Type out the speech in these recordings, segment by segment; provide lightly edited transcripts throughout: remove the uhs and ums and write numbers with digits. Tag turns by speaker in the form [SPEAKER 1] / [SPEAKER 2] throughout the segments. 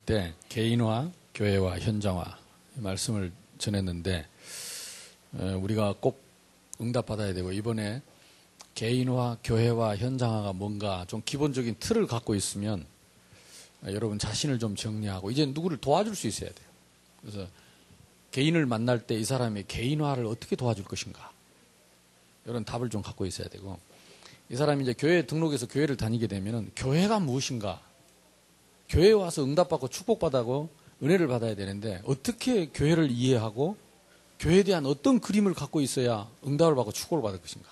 [SPEAKER 1] 때 개인화, 교회화, 현장화 말씀을 전했는데 우리가 꼭 응답받아야 되고 이번에 개인화, 교회화, 현장화가 뭔가 좀 기본적인 틀을 갖고 있으면 여러분 자신을 좀 정리하고 이제 누구를 도와줄 수 있어야 돼요. 그래서 개인을 만날 때 이 사람의 개인화를 어떻게 도와줄 것인가 이런 답을 좀 갖고 있어야 되고 이 사람이 이제 교회에 등록해서 교회를 다니게 되면은 교회가 무엇인가 교회에 와서 응답받고 축복받고 은혜를 받아야 되는데 어떻게 교회를 이해하고 교회에 대한 어떤 그림을 갖고 있어야 응답을 받고 축복을 받을 것인가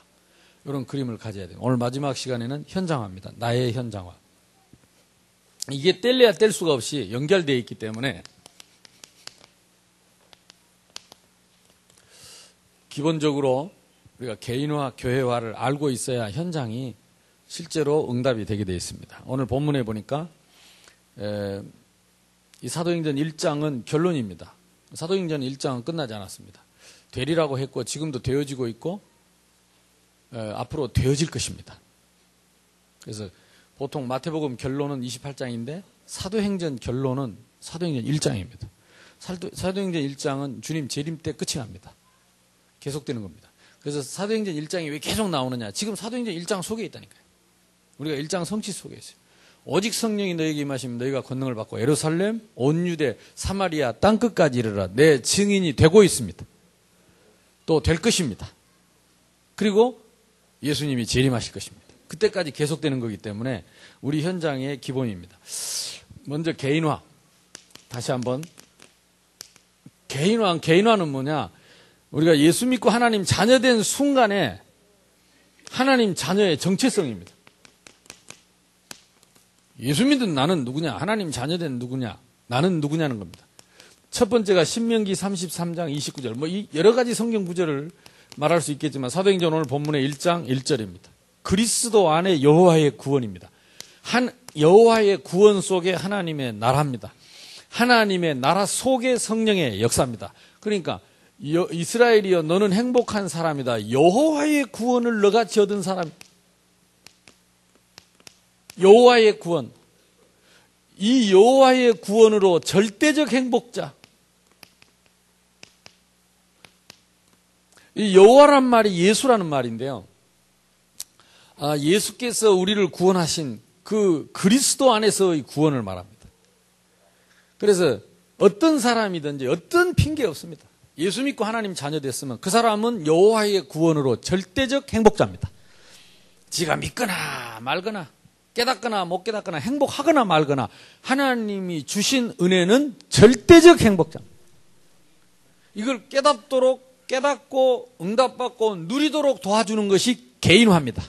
[SPEAKER 1] 이런 그림을 가져야 돼요. 오늘 마지막 시간에는 현장화입니다. 나의 현장화. 이게 뗄래야 뗄 수가 없이 연결되어 있기 때문에 기본적으로 우리가 개인화, 교회화를 알고 있어야 현장이 실제로 응답이 되게 되어 있습니다. 오늘 본문에 보니까 이 사도행전 1장은 결론입니다. 사도행전 1장은 끝나지 않았습니다. 되리라고 했고 지금도 되어지고 있고 앞으로 되어질 것입니다. 그래서 보통 마태복음 결론은 28장인데 사도행전 결론은 사도행전 1장입니다. 사도행전 1장은 주님 재림 때 끝이 납니다. 계속되는 겁니다. 그래서 사도행전 1장이 왜 계속 나오느냐. 지금 사도행전 1장 속에 있다니까요. 우리가 1장 성취 속에 있어요. 오직 성령이 너에게 임하시면 너희가 권능을 받고 예루살렘, 온 유대, 사마리아 땅끝까지 이르라 내 증인이 되고 있습니다. 또 될 것입니다. 그리고 예수님이 재림하실 것입니다. 그때까지 계속되는 거기 때문에 우리 현장의 기본입니다. 먼저 개인화. 다시 한번. 개인화는 뭐냐? 우리가 예수 믿고 하나님 자녀된 순간에 하나님 자녀의 정체성입니다. 예수 믿은 나는 누구냐? 하나님 자녀된 누구냐? 나는 누구냐는 겁니다. 첫 번째가 신명기 33장 29절. 뭐 이 여러 가지 성경 구절을 말할 수 있겠지만 사도행전 오늘 본문의 1장 1절입니다. 그리스도 안에 여호와의 구원입니다. 여호와의 구원 속에 하나님의 나라입니다. 하나님의 나라 속에 성령의 역사입니다. 그러니까 이스라엘이여 너는 행복한 사람이다. 여호와의 구원을 너같이 얻은 사람. 여호와의 구원. 이 여호와의 구원으로 절대적 행복자. 이 여호와란 말이 예수라는 말인데요. 예수께서 우리를 구원하신 그 그리스도 안에서의 구원을 말합니다. 그래서 어떤 사람이든지 어떤 핑계 없습니다. 예수 믿고 하나님 자녀 됐으면 그 사람은 여호와의 구원으로 절대적 행복자입니다. 지가 믿거나 말거나 깨닫거나 못 깨닫거나 행복하거나 말거나 하나님이 주신 은혜는 절대적 행복자입니다. 이걸 깨닫고 응답받고 누리도록 도와주는 것이 개인화입니다.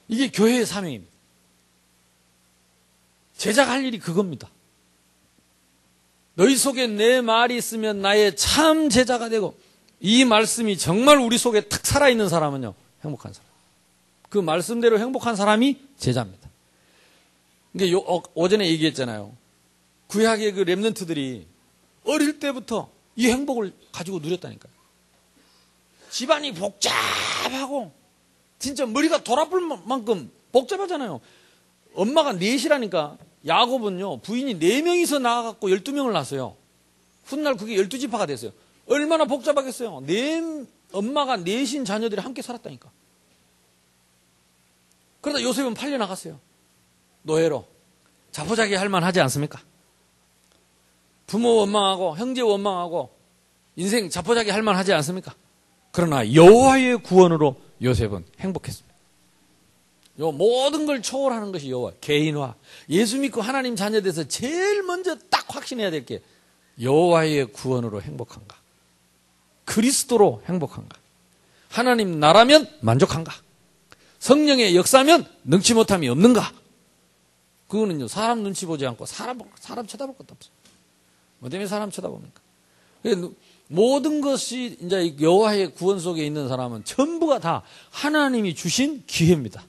[SPEAKER 1] 이게 교회의 사명입니다. 제자가 할 일이 그겁니다. 너희 속에 내 말이 있으면 나의 참 제자가 되고 이 말씀이 정말 우리 속에 탁 살아있는 사람은요 행복한 사람. 그 말씀대로 행복한 사람이 제자입니다. 그러니까 오전에 얘기했잖아요. 구약의 그 렘넌트들이 어릴 때부터 이 행복을 가지고 누렸다니까요. 집안이 복잡하고 진짜 머리가 돌아볼 만큼 복잡하잖아요. 엄마가 넷이라니까 야곱은요 부인이 4명이서 나와갖고 12명을 낳았어요. 훗날 그게 12지파가 됐어요. 얼마나 복잡하겠어요. 엄마가 넷인 자녀들이 함께 살았다니까. 그러다 요셉은 팔려나갔어요. 노예로. 자포자기 할 만하지 않습니까? 부모 원망하고 형제 원망하고 인생 자포자기 할 만하지 않습니까? 그러나 여호와의 구원으로 요셉은 행복했습니다. 요 모든 걸 초월하는 것이 여호와. 개인화. 예수 믿고 하나님 자녀 돼서 제일 먼저 딱 확신해야 될 게 여호와의 구원으로 행복한가? 그리스도로 행복한가? 하나님 나라면 만족한가? 성령의 역사면 능치 못함이 없는가? 그거는요 사람 눈치 보지 않고 사람 쳐다볼 것도 없어요. 뭐 때문에 사람 쳐다봅니까? 모든 것이 이제 여호와의 구원 속에 있는 사람은 전부가 다 하나님이 주신 기회입니다.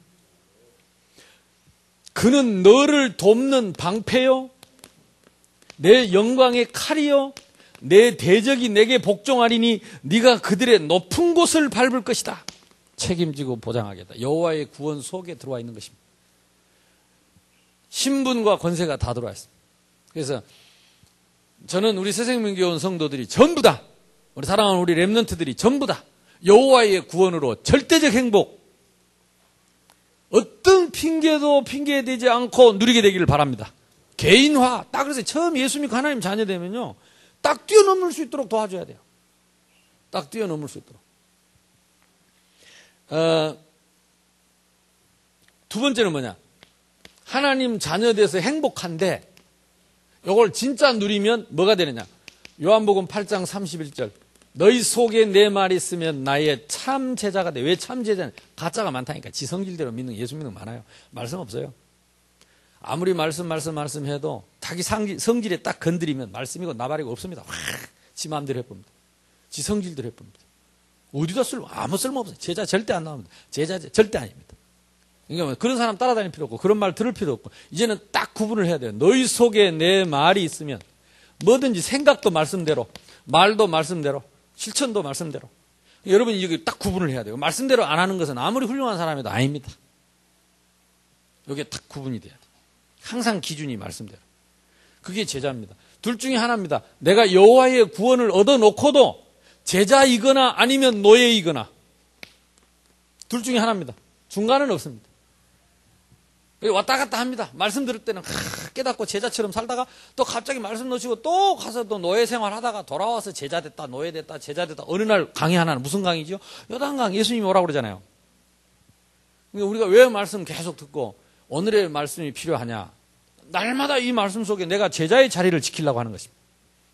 [SPEAKER 1] 그는 너를 돕는 방패요, 내 영광의 칼이요, 내 대적이 내게 복종하리니 네가 그들의 높은 곳을 밟을 것이다. 책임지고 보장하겠다. 여호와의 구원 속에 들어와 있는 것입니다. 신분과 권세가 다 들어와 있습니다. 그래서 저는 우리 새생명교원 성도들이 전부 다, 우리 사랑하는 우리 렘넌트들이 전부 다 여호와의 구원으로 절대적 행복, 어떤 핑계도 핑계되지 않고 누리게 되기를 바랍니다. 개인화, 딱 그래서 처음 예수 믿고 하나님 자녀 되면요, 딱 뛰어넘을 수 있도록 도와줘야 돼요. 딱 뛰어넘을 수 있도록. 두 번째는 뭐냐? 하나님 자녀 돼서 행복한데 이걸 진짜 누리면 뭐가 되느냐? 요한복음 8장 31절. 너희 속에 내 말이 있으면 나의 참 제자가 돼. 왜 참 제자는? 가짜가 많다니까. 지 성질대로 믿는, 예수 믿는 거 많아요. 말씀 없어요. 아무리 말씀 해도 자기 성질에 딱 건드리면 말씀이고 나발이고 없습니다. 확 지 마음대로 해봅니다. 지 성질대로 해봅니다. 어디다 아무 쓸모 없어요. 제자 절대 안 나옵니다. 제자 절대 아닙니다. 그러니까 그런 사람 따라다닐 필요 없고 그런 말 들을 필요 없고 이제는 딱 구분을 해야 돼요. 너희 속에 내 말이 있으면 뭐든지 생각도 말씀대로, 말도 말씀대로, 실천도 말씀대로. 여러분이 여기 딱 구분을 해야 돼요. 말씀대로 안 하는 것은 아무리 훌륭한 사람이도 아닙니다. 여기에 딱 구분이 돼야 돼요. 항상 기준이 말씀대로. 그게 제자입니다. 둘 중에 하나입니다. 내가 여호와의 구원을 얻어놓고도 제자이거나 아니면 노예이거나 둘 중에 하나입니다. 중간은 없습니다. 왔다 갔다 합니다. 말씀 들을 때는 깨닫고 제자처럼 살다가 또 갑자기 말씀 놓치고 또 가서 또 노예 생활하다가 돌아와서 제자 됐다, 노예 됐다, 제자 됐다. 어느 날 강의 하나는 무슨 강의죠? 요단강. 예수님이 오라고 그러잖아요. 그러니까 우리가 왜 말씀 계속 듣고 오늘의 말씀이 필요하냐? 날마다 이 말씀 속에 내가 제자의 자리를 지키려고 하는 것입니다.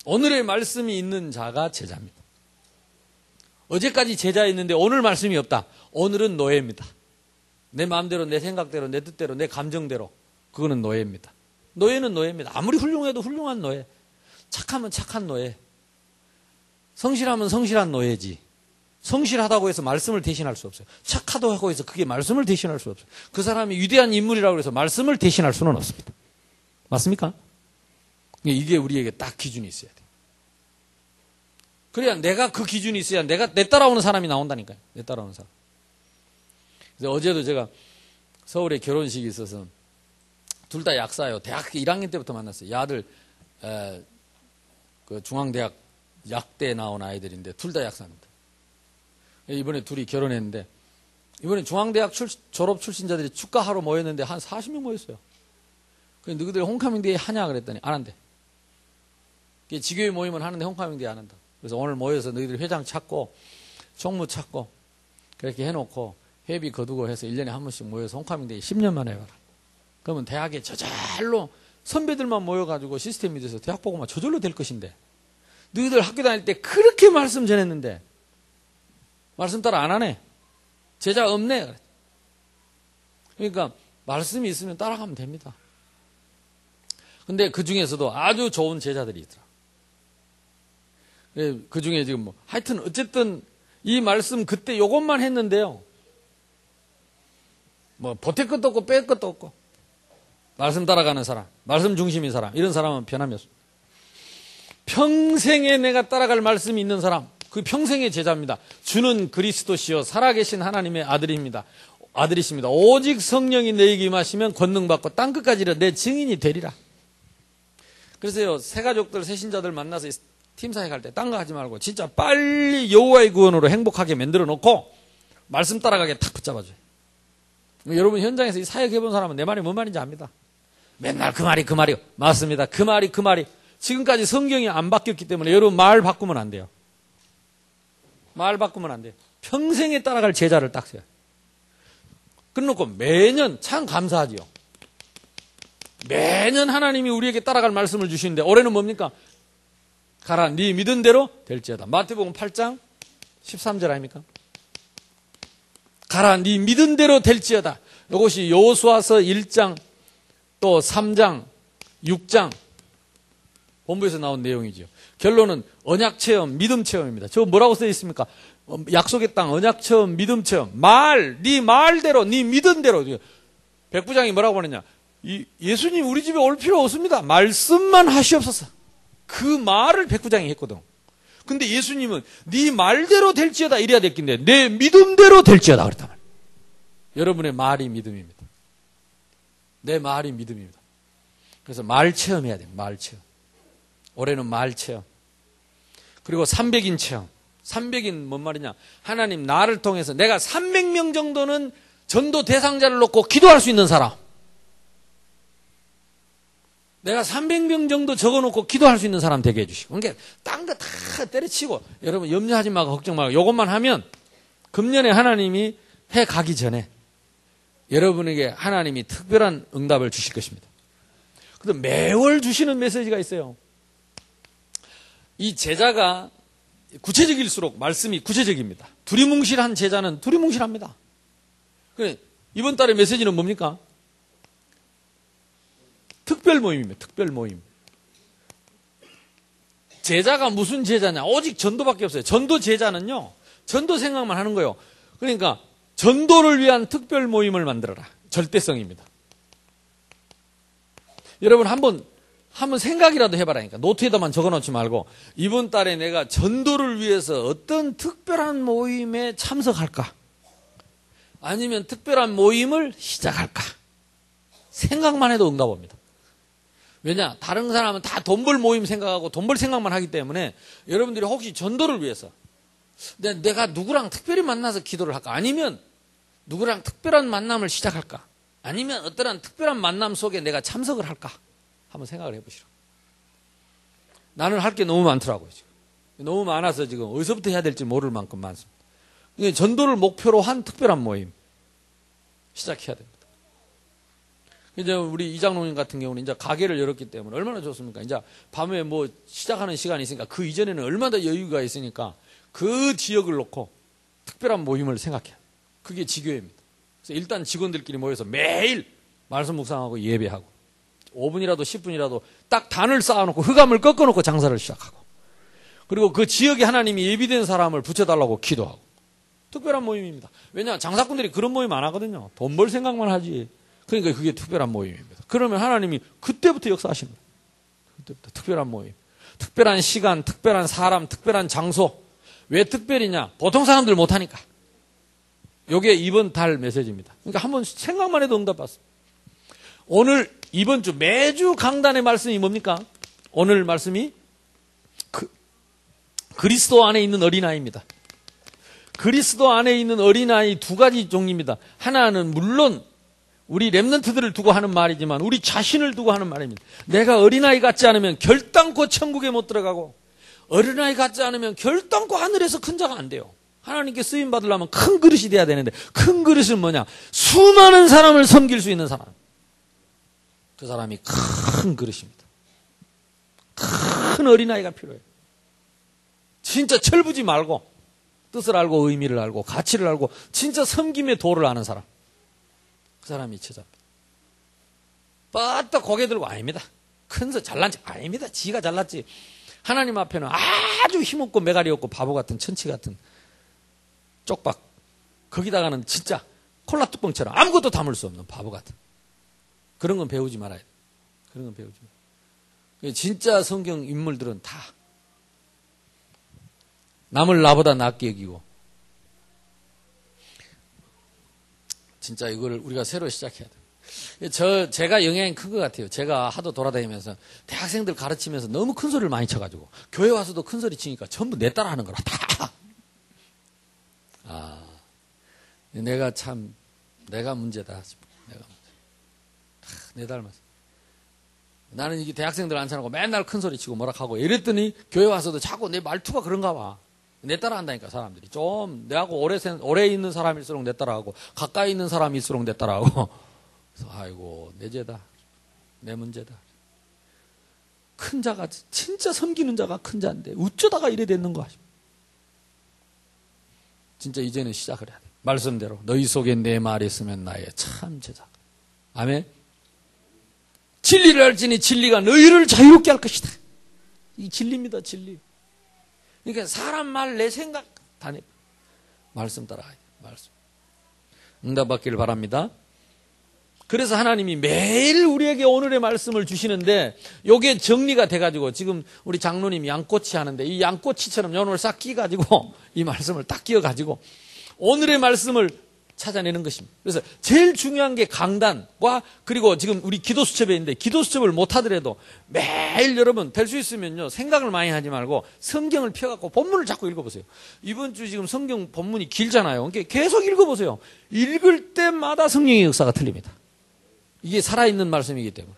[SPEAKER 1] 오늘의 말씀이 있는 자가 제자입니다. 어제까지 제자였는데 오늘 말씀이 없다. 오늘은 노예입니다. 내 마음대로, 내 생각대로, 내 뜻대로, 내 감정대로. 그거는 노예입니다. 노예는 노예입니다. 아무리 훌륭해도 훌륭한 노예. 착하면 착한 노예. 성실하면 성실한 노예지. 성실하다고 해서 말씀을 대신할 수 없어요. 착하다고 해서 그게 말씀을 대신할 수 없어요. 그 사람이 위대한 인물이라고 해서 말씀을 대신할 수는 없습니다. 맞습니까? 이게 우리에게 딱 기준이 있어야 돼요. 그래야 내가 그 기준이 있어야 내 따라오는 사람이 나온다니까요. 내 따라오는 사람. 그래서 어제도 제가 서울에 결혼식이 있어서 둘 다 약사예요. 대학교 1학년 때부터 만났어요. 아들 그 중앙대학 약대 나온 아이들인데 둘 다 약사입니다. 이번에 둘이 결혼했는데 이번에 중앙대학 졸업 출신자들이 축가하러 모였는데 한 40명 모였어요. 그래서 너희들 홈커밍데이 하냐 그랬더니 안 한대. 지교회 모이면 하는데 홈커밍데이 안 한다. 그래서 오늘 모여서 너희들 회장 찾고 총무 찾고 그렇게 해놓고 회비 거두고 해서 1년에 한 번씩 모여서 홈커밍데이 10년 만에 해봐라. 그러면 대학에 저절로 선배들만 모여가지고 시스템이 돼서 대학 보고만 저절로 될 것인데 너희들 학교 다닐 때 그렇게 말씀 전했는데 말씀 따라 안 하네. 제자 없네. 그러니까 말씀이 있으면 따라가면 됩니다. 근데 그 중에서도 아주 좋은 제자들이 있더라. 그 중에 지금 하여튼 어쨌든 이 말씀 그때 요것만 했는데요. 보탤 것도 없고 뺄 것도 없고 말씀 따라가는 사람, 말씀 중심인 사람, 이런 사람은 변함이 없습니다. 평생에 내가 따라갈 말씀이 있는 사람, 그 평생의 제자입니다. 주는 그리스도시요 살아계신 하나님의 아들이십니다. 오직 성령이 너에게 임하시면 권능받고 땅끝까지 이르러 내 증인이 되리라. 그래서요, 새가족들, 새신자들 만나서 팀사에 갈 때 딴 거 하지 말고 진짜 빨리 여호와의 구원으로 행복하게 만들어 놓고 말씀 따라가게 탁 붙잡아줘요. 여러분 현장에서 이 사역 해본 사람은 내 말이 뭔 말인지 압니다. 맨날 그 말이 맞습니다. 그 말이 지금까지 성경이 안 바뀌었기 때문에 여러분 말 바꾸면 안 돼요. 말 바꾸면 안 돼요. 평생에 따라갈 제자를 딱 세요. 그래놓고 매년 참 감사하지요. 매년 하나님이 우리에게 따라갈 말씀을 주시는데 올해는 뭡니까? 가라 네 믿은 대로 될지어다. 마태복음 8장 13절 아닙니까? 가라 네 믿은 대로 될지어다. 이것이 여호수아서 1장 또 3장 6장 본부에서 나온 내용이죠. 결론은 언약 체험, 믿음 체험입니다. 저 뭐라고 써 있습니까? 약속의 땅, 언약 체험, 믿음 체험. 네 말대로, 네 믿은 대로. 백부장이 뭐라고 하느냐? 예수님 우리 집에 올 필요 없습니다. 말씀만 하시옵소서. 그 말을 백부장이 했거든. 근데 예수님은 네 말대로 될지어다 이래야 됐긴데 내 믿음대로 될지어다 그랬단 말이에요. 여러분의 말이 믿음입니다. 내 말이 믿음입니다. 그래서 마을 체험해야 돼요. 마을 체험. 올해는 마을 체험. 그리고 300인 체험. 300인 뭔 말이냐? 하나님 나를 통해서 내가 300명 정도는 전도 대상자를 놓고 기도할 수 있는 사람. 내가 300명 정도 적어놓고 기도할 수 있는 사람 되게 해주시고. 그러니까 딴 거 다 때려치고 여러분 염려하지 말고 걱정 말고 이것만 하면 금년에 하나님이 해 가기 전에 여러분에게 하나님이 특별한 응답을 주실 것입니다. 그런데 매월 주시는 메시지가 있어요. 이 제자가 구체적일수록 말씀이 구체적입니다. 두리뭉실한 제자는 두리뭉실합니다. 이번 달의 메시지는 뭡니까? 특별 모임입니다. 특별 모임. 제자가 무슨 제자냐? 오직 전도밖에 없어요. 전도 제자는요, 전도 생각만 하는 거예요. 그러니까 전도를 위한 특별 모임을 만들어라. 절대성입니다. 여러분 한번 생각이라도 해봐라니까. 노트에다만 적어놓지 말고 이번 달에 내가 전도를 위해서 어떤 특별한 모임에 참석할까? 아니면 특별한 모임을 시작할까? 생각만 해도 응답 옵니다. 왜냐? 다른 사람은 다 돈 벌 모임 생각하고 돈 벌 생각만 하기 때문에 여러분들이 혹시 전도를 위해서 내가 누구랑 특별히 만나서 기도를 할까? 아니면 누구랑 특별한 만남을 시작할까? 아니면 어떠한 특별한 만남 속에 내가 참석을 할까? 한번 생각을 해보시라. 나는 할 게 너무 많더라고요. 지금. 너무 많아서 지금 어디서부터 해야 될지 모를 만큼 많습니다. 전도를 목표로 한 특별한 모임 시작해야 됩니다. 이제 우리 이장로님 같은 경우는 이제 가게를 열었기 때문에 얼마나 좋습니까? 이제 밤에 뭐 시작하는 시간이 있으니까 그 이전에는 얼마나 여유가 있으니까 그 지역을 놓고 특별한 모임을 생각해요. 그게 지교회입니다. 그래서 일단 직원들끼리 모여서 매일 말씀 묵상하고 예배하고 5분이라도 10분이라도 딱 단을 쌓아놓고 흑암을 꺾어놓고 장사를 시작하고 그리고 그 지역에 하나님이 예비된 사람을 붙여달라고 기도하고 특별한 모임입니다. 왜냐? 장사꾼들이 그런 모임 안 하거든요. 돈 벌 생각만 하지. 그러니까 그게 특별한 모임입니다. 그러면 하나님이 그때부터 역사하십니다. 그때부터 특별한 모임. 특별한 시간, 특별한 사람, 특별한 장소. 왜 특별히냐? 보통 사람들 못하니까. 이게 이번 달 메시지입니다. 그러니까 한번 생각만 해도 응답 받습니다. 오늘 이번 주 매주 강단의 말씀이 뭡니까? 오늘 말씀이 그리스도 안에 있는 어린아이입니다. 그리스도 안에 있는 어린아이 두 가지 종류입니다. 하나는 물론 우리 렘넌트들을 두고 하는 말이지만 우리 자신을 두고 하는 말입니다. 내가 어린아이 같지 않으면 결단코 천국에 못 들어가고 어린아이 같지 않으면 결단코 하늘에서 큰 자가 안 돼요. 하나님께 쓰임 받으려면 큰 그릇이 돼야 되는데 큰 그릇은 뭐냐? 수많은 사람을 섬길 수 있는 사람. 그 사람이 큰 그릇입니다. 큰 어린아이가 필요해요. 진짜 철부지 말고 뜻을 알고 의미를 알고 가치를 알고 진짜 섬김의 도를 아는 사람. 그 사람이 제자입니다. 빠딱 고개 들고 아닙니다. 큰서 잘난 척 아닙니다. 지가 잘났지. 하나님 앞에는 아주 힘없고 메가리 없고 바보 같은 천치 같은 쪽박. 거기다가는 진짜 콜라 뚜껑처럼 아무것도 담을 수 없는 바보 같은. 그런 건 배우지 말아야 돼. 그런 건 배우지 말아야 돼. 진짜 성경 인물들은 다 남을 나보다 낫게 여기고 진짜 이걸 우리가 새로 시작해야 돼요. 제가 영향이 큰 것 같아요. 제가 하도 돌아다니면서 대학생들 가르치면서 너무 큰 소리를 많이 쳐가지고 교회 와서도 큰 소리 치니까 전부 내 따라 하는 거라 다. 내가 문제다. 내가 문제. 내 닮았어. 나는 이게 대학생들 안 차놓고 맨날 큰 소리 치고 뭐라 하고 이랬더니 교회 와서도 자꾸 내 말투가 그런가 봐. 내 따라 한다니까 사람들이. 좀 내하고 오래 있는 사람일수록 내 따라하고 가까이 있는 사람일수록 내 따라하고. 그래서 아이고 내 죄다. 내 문제다. 큰 자가 진짜 섬기는 자가 큰 자인데 어쩌다가 이래 됐는 거야. 진짜 이제는 시작을 해야 돼. 말씀대로 너희 속에 내 말이 있으면 나의 참 제자. 아멘. 진리를 알지니 진리가 너희를 자유롭게 할 것이다. 이 진리입니다. 진리. 그러니까 사람 말 내 생각 다 내. 말씀 따라가야 돼. 말씀. 응답 받기를 바랍니다. 그래서 하나님이 매일 우리에게 오늘의 말씀을 주시는데 요게 정리가 돼가지고 지금 우리 장로님 양꼬치 하는데 이 양꼬치처럼 연을 싹 끼가지고 이 말씀을 딱 끼워가지고 오늘의 말씀을 찾아내는 것입니다. 그래서 제일 중요한 게 강단과 그리고 지금 우리 기도 수첩에 있는데 기도 수첩을 못 하더라도 매일 여러분 될 수 있으면요 생각을 많이 하지 말고 성경을 펴갖고 본문을 자꾸 읽어보세요. 이번 주 지금 성경 본문이 길잖아요. 그러니까 계속 읽어보세요. 읽을 때마다 성령의 역사가 틀립니다. 이게 살아있는 말씀이기 때문에.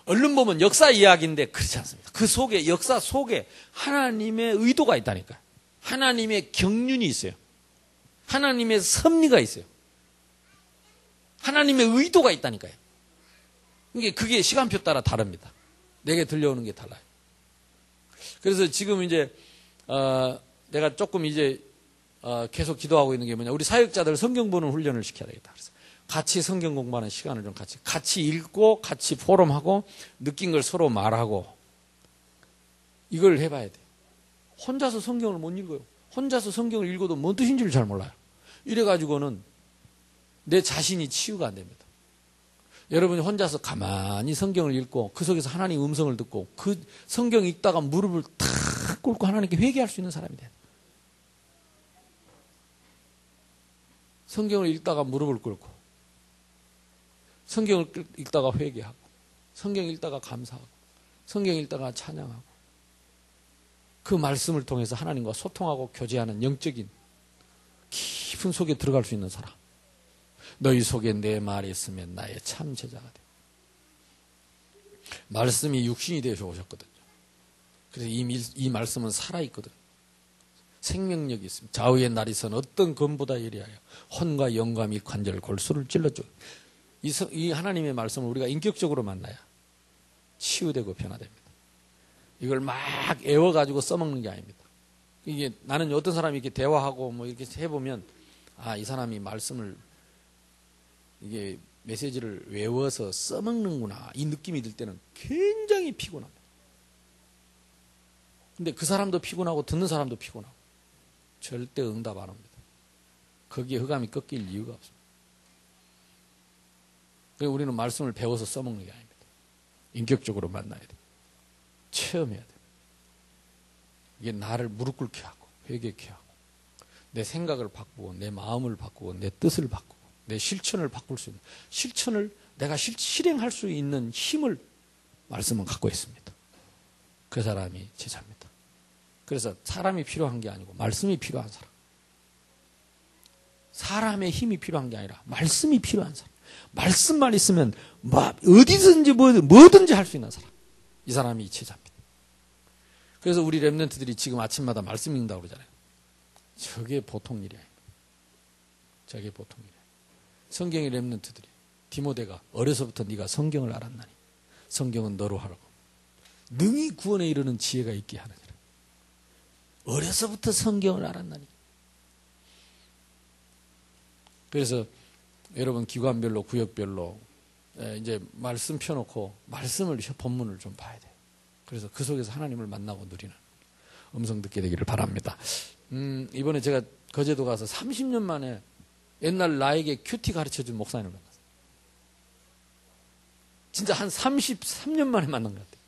[SPEAKER 1] 얼른 보면 역사 이야기인데 그렇지 않습니다. 그 속에 역사 속에 하나님의 의도가 있다니까요. 하나님의 경륜이 있어요. 하나님의 섭리가 있어요. 하나님의 의도가 있다니까요. 그게 시간표 따라 다릅니다. 내게 들려오는 게 달라요. 그래서 지금 이제 내가 조금 이제 계속 기도하고 있는 게 뭐냐, 우리 사역자들 성경 보는 훈련을 시켜야 되겠다. 그래서 같이 성경 공부하는 시간을 좀 같이 읽고 같이 포럼하고 느낀 걸 서로 말하고 이걸 해봐야 돼요. 혼자서 성경을 못 읽어요. 혼자서 성경을 읽어도 뭔 뜻인지를 잘 몰라요. 이래가지고는 내 자신이 치유가 안 됩니다. 여러분이 혼자서 가만히 성경을 읽고 그 속에서 하나님의 음성을 듣고 그 성경 읽다가 무릎을 탁 꿇고 하나님께 회개할 수 있는 사람이 돼요. 성경을 읽다가 무릎을 꿇고 성경을 읽다가 회개하고 성경 읽다가 감사하고 성경 읽다가 찬양하고 그 말씀을 통해서 하나님과 소통하고 교제하는 영적인 깊은 속에 들어갈 수 있는 사람. 너희 속에 내 말이 있으면 나의 참 제자가 돼. 말씀이 육신이 되어서 오셨거든요. 그래서 이 말씀은 살아있거든요. 생명력이 있습니다. 좌우의 날이선 어떤 검보다 예리하여 혼과 영과 및 관절 골수를 찔러줘. 이 하나님의 말씀을 우리가 인격적으로 만나야 치유되고 변화됩니다. 이걸 막 애워가지고 써먹는 게 아닙니다. 이게 나는 어떤 사람이 이렇게 대화하고 뭐 이렇게 해보면 이 사람이 말씀을 이게 메시지를 외워서 써먹는구나 이 느낌이 들 때는 굉장히 피곤합니다. 근데 그 사람도 피곤하고 듣는 사람도 피곤하고 절대 응답 안 합니다. 거기에 흑암이 꺾일 이유가 없습니다. 그래서 우리는 말씀을 배워서 써먹는 게 아닙니다. 인격적으로 만나야 돼요. 체험해야 돼요. 이게 나를 무릎 꿇게 하고 회개케 하고 내 생각을 바꾸고 내 마음을 바꾸고 내 뜻을 바꾸고 내 실천을 바꿀 수 있는 실천을 내가 실행할 수 있는 힘을 말씀은 갖고 있습니다. 그 사람이 제자입니다. 그래서 사람이 필요한 게 아니고 말씀이 필요한 사람. 사람의 힘이 필요한 게 아니라 말씀이 필요한 사람. 말씀만 있으면 어디든지 뭐든지 할 수 있는 사람. 이 사람이 제자입니다. 그래서 우리 렘넌트들이 지금 아침마다 말씀 읽는다고 그러잖아요. 저게 보통 일이 아닙니다. 저게 보통 일이에요. 성경의 렘넌트들이 디모데가 어려서부터 네가 성경을 알았나니 성경은 너로 하라고 능히 구원에 이르는 지혜가 있게 하느니라. 어려서부터 성경을 알았나니. 그래서 여러분 기관별로 구역별로 이제 말씀 펴놓고 말씀을 본문을 좀 봐야 돼요. 그래서 그 속에서 하나님을 만나고 누리는 음성 듣게 되기를 바랍니다. 이번에 제가 거제도 가서 30년 만에 옛날 나에게 큐티 가르쳐준 목사님을 만났어요. 진짜 한 33년 만에 만난 것 같아요.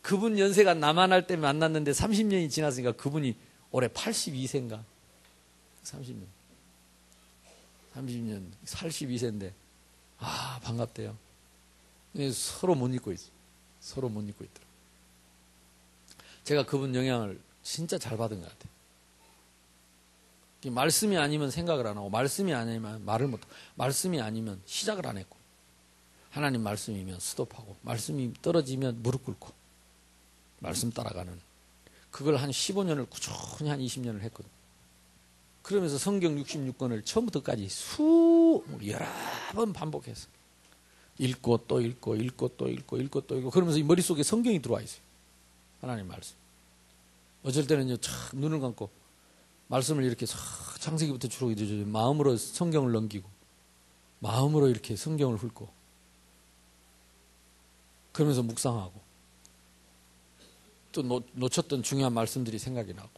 [SPEAKER 1] 그분 연세가 나만 할 때 만났는데 30년이 지났으니까 그분이 올해 82세인가? 30년, 82세인데 반갑대요. 서로 못 잊고 있어요. 서로 못 잊고 있더라고요. 제가 그분 영향을 진짜 잘 받은 것 같아요. 말씀이 아니면 생각을 안 하고 말씀이 아니면 말을 못하고 말씀이 아니면 시작을 안 했고 하나님 말씀이면 스톱하고 말씀이 떨어지면 무릎 꿇고 말씀 따라가는 그걸 한 15년을 꾸준히 한 20년을 했거든요. 그러면서 성경 66권을 처음부터까지 여러 번 반복해서 읽고 또 읽고 읽고 또 읽고 읽고 또 읽고 그러면서 이 머릿속에 성경이 들어와 있어요. 하나님 말씀. 어쩔 때는요 착 눈을 감고 말씀을 이렇게 창세기부터 주로 마음으로 성경을 넘기고 마음으로 이렇게 성경을 훑고 그러면서 묵상하고 또 놓쳤던 중요한 말씀들이 생각이 나고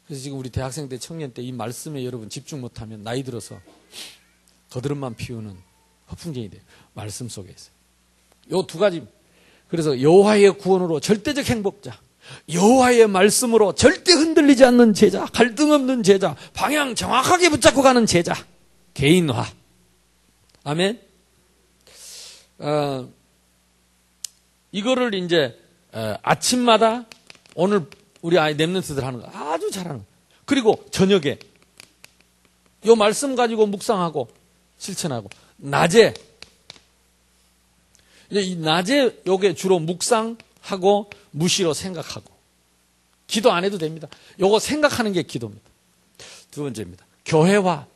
[SPEAKER 1] 그래서 지금 우리 대학생 때 청년 때 이 말씀에 여러분 집중 못하면 나이 들어서 거드름만 피우는 허풍쟁이 돼요. 말씀 속에 있어요. 요 두 가지. 그래서 여호와의 구원으로 절대적 행복자 여호와의 말씀으로 절대 흔들리지 않는 제자, 갈등 없는 제자, 방향 정확하게 붙잡고 가는 제자, 개인화. 아멘. 이거를 이제 아침마다 오늘 우리 아이 랩런트들 하는 거 아주 잘하는 거. 그리고 저녁에 요 말씀 가지고 묵상하고 실천하고, 낮에 이제 이 낮에 요게 주로 묵상하고 무시로 생각하고, 기도 안 해도 됩니다. 요거 생각하는 게 기도입니다. 두 번째입니다. 교회와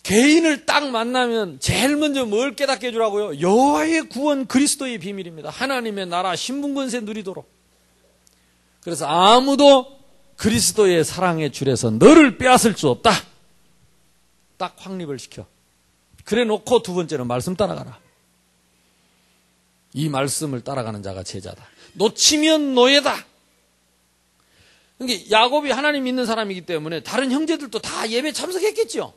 [SPEAKER 1] 개인을 딱 만나면 제일 먼저 뭘 깨닫게 해주라고요? 여호와의 구원 그리스도의 비밀입니다. 하나님의 나라 신분권세 누리도록. 그래서 아무도 그리스도의 사랑의 줄에서 너를 빼앗을 수 없다. 딱 확립을 시켜. 그래 놓고 두 번째는 말씀 따라가라. 이 말씀을 따라가는 자가 제자다. 놓치면 노예다. 그러니까 야곱이 하나님 믿는 사람이기 때문에 다른 형제들도 다 예배 참석했겠죠.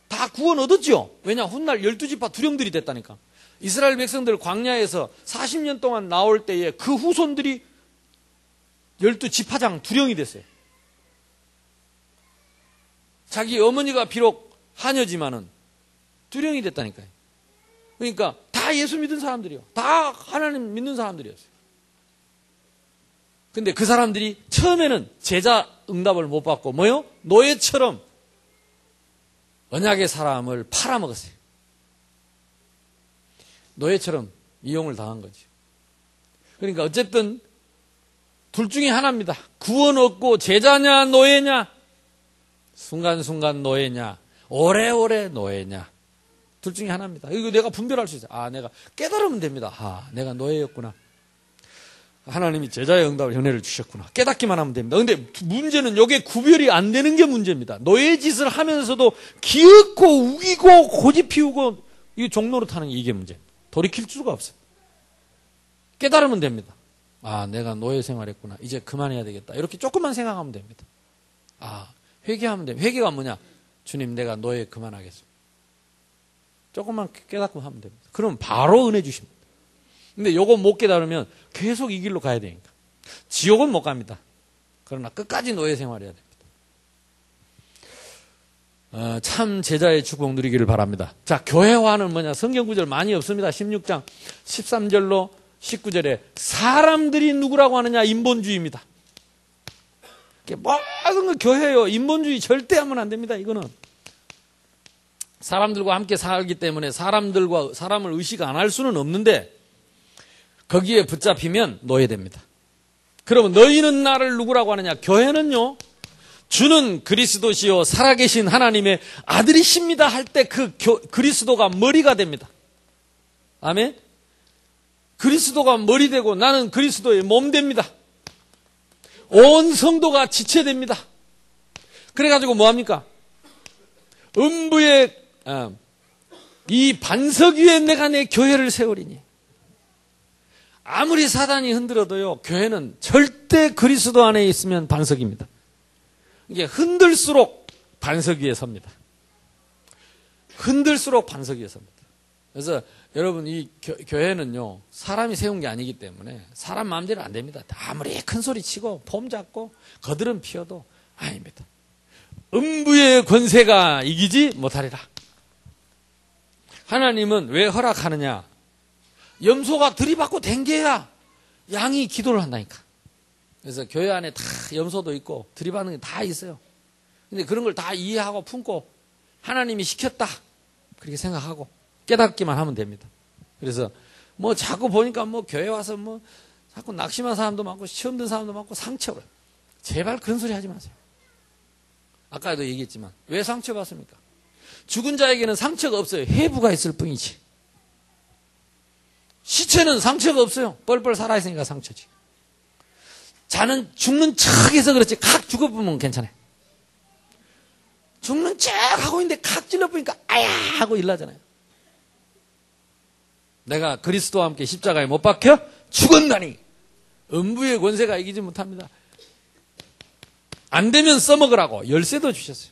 [SPEAKER 1] 다 구원 얻었죠. 왜냐? 훗날 12지파 두령들이 됐다니까. 이스라엘 백성들 광야에서 40년 동안 나올 때에 그 후손들이 12지파장 두령이 됐어요. 자기 어머니가 비록 하녀지만은 두령이 됐다니까요. 그러니까 다 예수 믿은 사람들이요. 다 하나님 믿는 사람들이었어요. 근데 그 사람들이 처음에는 제자 응답을 못 받고 뭐요? 노예처럼 언약의 사람을 팔아먹었어요. 노예처럼 이용을 당한 거죠. 그러니까 어쨌든 둘 중에 하나입니다. 구원 얻고 제자냐 노예냐, 순간순간 노예냐, 오래오래 노예냐, 둘 중에 하나입니다. 이거 내가 분별할 수 있어요. 아, 내가 깨달으면 됩니다. 아, 내가 노예였구나. 하나님이 제자의 응답을 은혜를 주셨구나. 깨닫기만 하면 됩니다. 근데 문제는 이게 구별이 안 되는 게 문제입니다. 노예 짓을 하면서도 기어코 우기고 고집 피우고 이 종로로 타는 게 이게 문제. 돌이킬 수가 없어요. 깨달으면 됩니다. 아, 내가 노예 생활했구나. 이제 그만해야 되겠다. 이렇게 조금만 생각하면 됩니다. 아, 회개하면 됩니다. 회개가 뭐냐? 주님, 내가 노예 그만하겠습니다. 조금만 깨닫고 하면 됩니다. 그럼 바로 은혜 주십니다. 근데 요거 못 깨달으면 계속 이 길로 가야 되니까. 지옥은 못 갑니다. 그러나 끝까지 노예 생활해야 됩니다. 참 제자의 축복 누리기를 바랍니다. 자, 교회화는 뭐냐? 성경 구절 많이 없습니다. 16장 13절로 19절에 사람들이 누구라고 하느냐? 인본주의입니다. 모든 거 교회요. 인본주의 절대 하면 안 됩니다. 이거는. 사람들과 함께 살기 때문에 사람들과 사람을 의식 안 할 수는 없는데 거기에 붙잡히면 노예됩니다. 그러면 너희는 나를 누구라고 하느냐? 교회는요, 주는 그리스도시요 살아계신 하나님의 아들이십니다 할 때 그 그리스도가 머리가 됩니다. 아멘. 그리스도가 머리 되고 나는 그리스도의 몸 됩니다. 온 성도가 지체 됩니다. 그래가지고 뭐합니까? 음부의 이 반석 위에 내가 내 교회를 세우리니. 아무리 사단이 흔들어도요, 교회는 절대 그리스도 안에 있으면 반석입니다. 이게 흔들수록 반석 위에 섭니다. 흔들수록 반석 위에 섭니다. 그래서 여러분, 이 교회는요, 사람이 세운 게 아니기 때문에 사람 마음대로 안 됩니다. 아무리 큰 소리 치고 폼 잡고 거드름 피워도 아닙니다. 음부의 권세가 이기지 못하리라. 하나님은 왜 허락하느냐? 염소가 들이받고 댕겨야 양이 기도를 한다니까. 그래서 교회 안에 다 염소도 있고 들이받는 게 다 있어요. 근데 그런 걸 다 이해하고 품고 하나님이 시켰다 그렇게 생각하고 깨닫기만 하면 됩니다. 그래서 뭐 자꾸 보니까 뭐 교회 와서 뭐 자꾸 낙심한 사람도 많고 시험 든 사람도 많고 상처를. 제발 그런 소리 하지 마세요. 아까도 얘기했지만 왜 상처받습니까? 죽은 자에게는 상처가 없어요. 해부가 있을 뿐이지. 시체는 상처가 없어요. 뻘뻘 살아있으니까 상처지. 자는 죽는 척해서 그렇지 칵 죽어보면 괜찮아요. 죽는 척 하고 있는데 칵 찔러보니까 아야 하고 일나잖아요. 내가 그리스도와 함께 십자가에 못 박혀 죽었나니 음부의 권세가 이기지 못합니다. 안 되면 써먹으라고 열쇠도 주셨어요.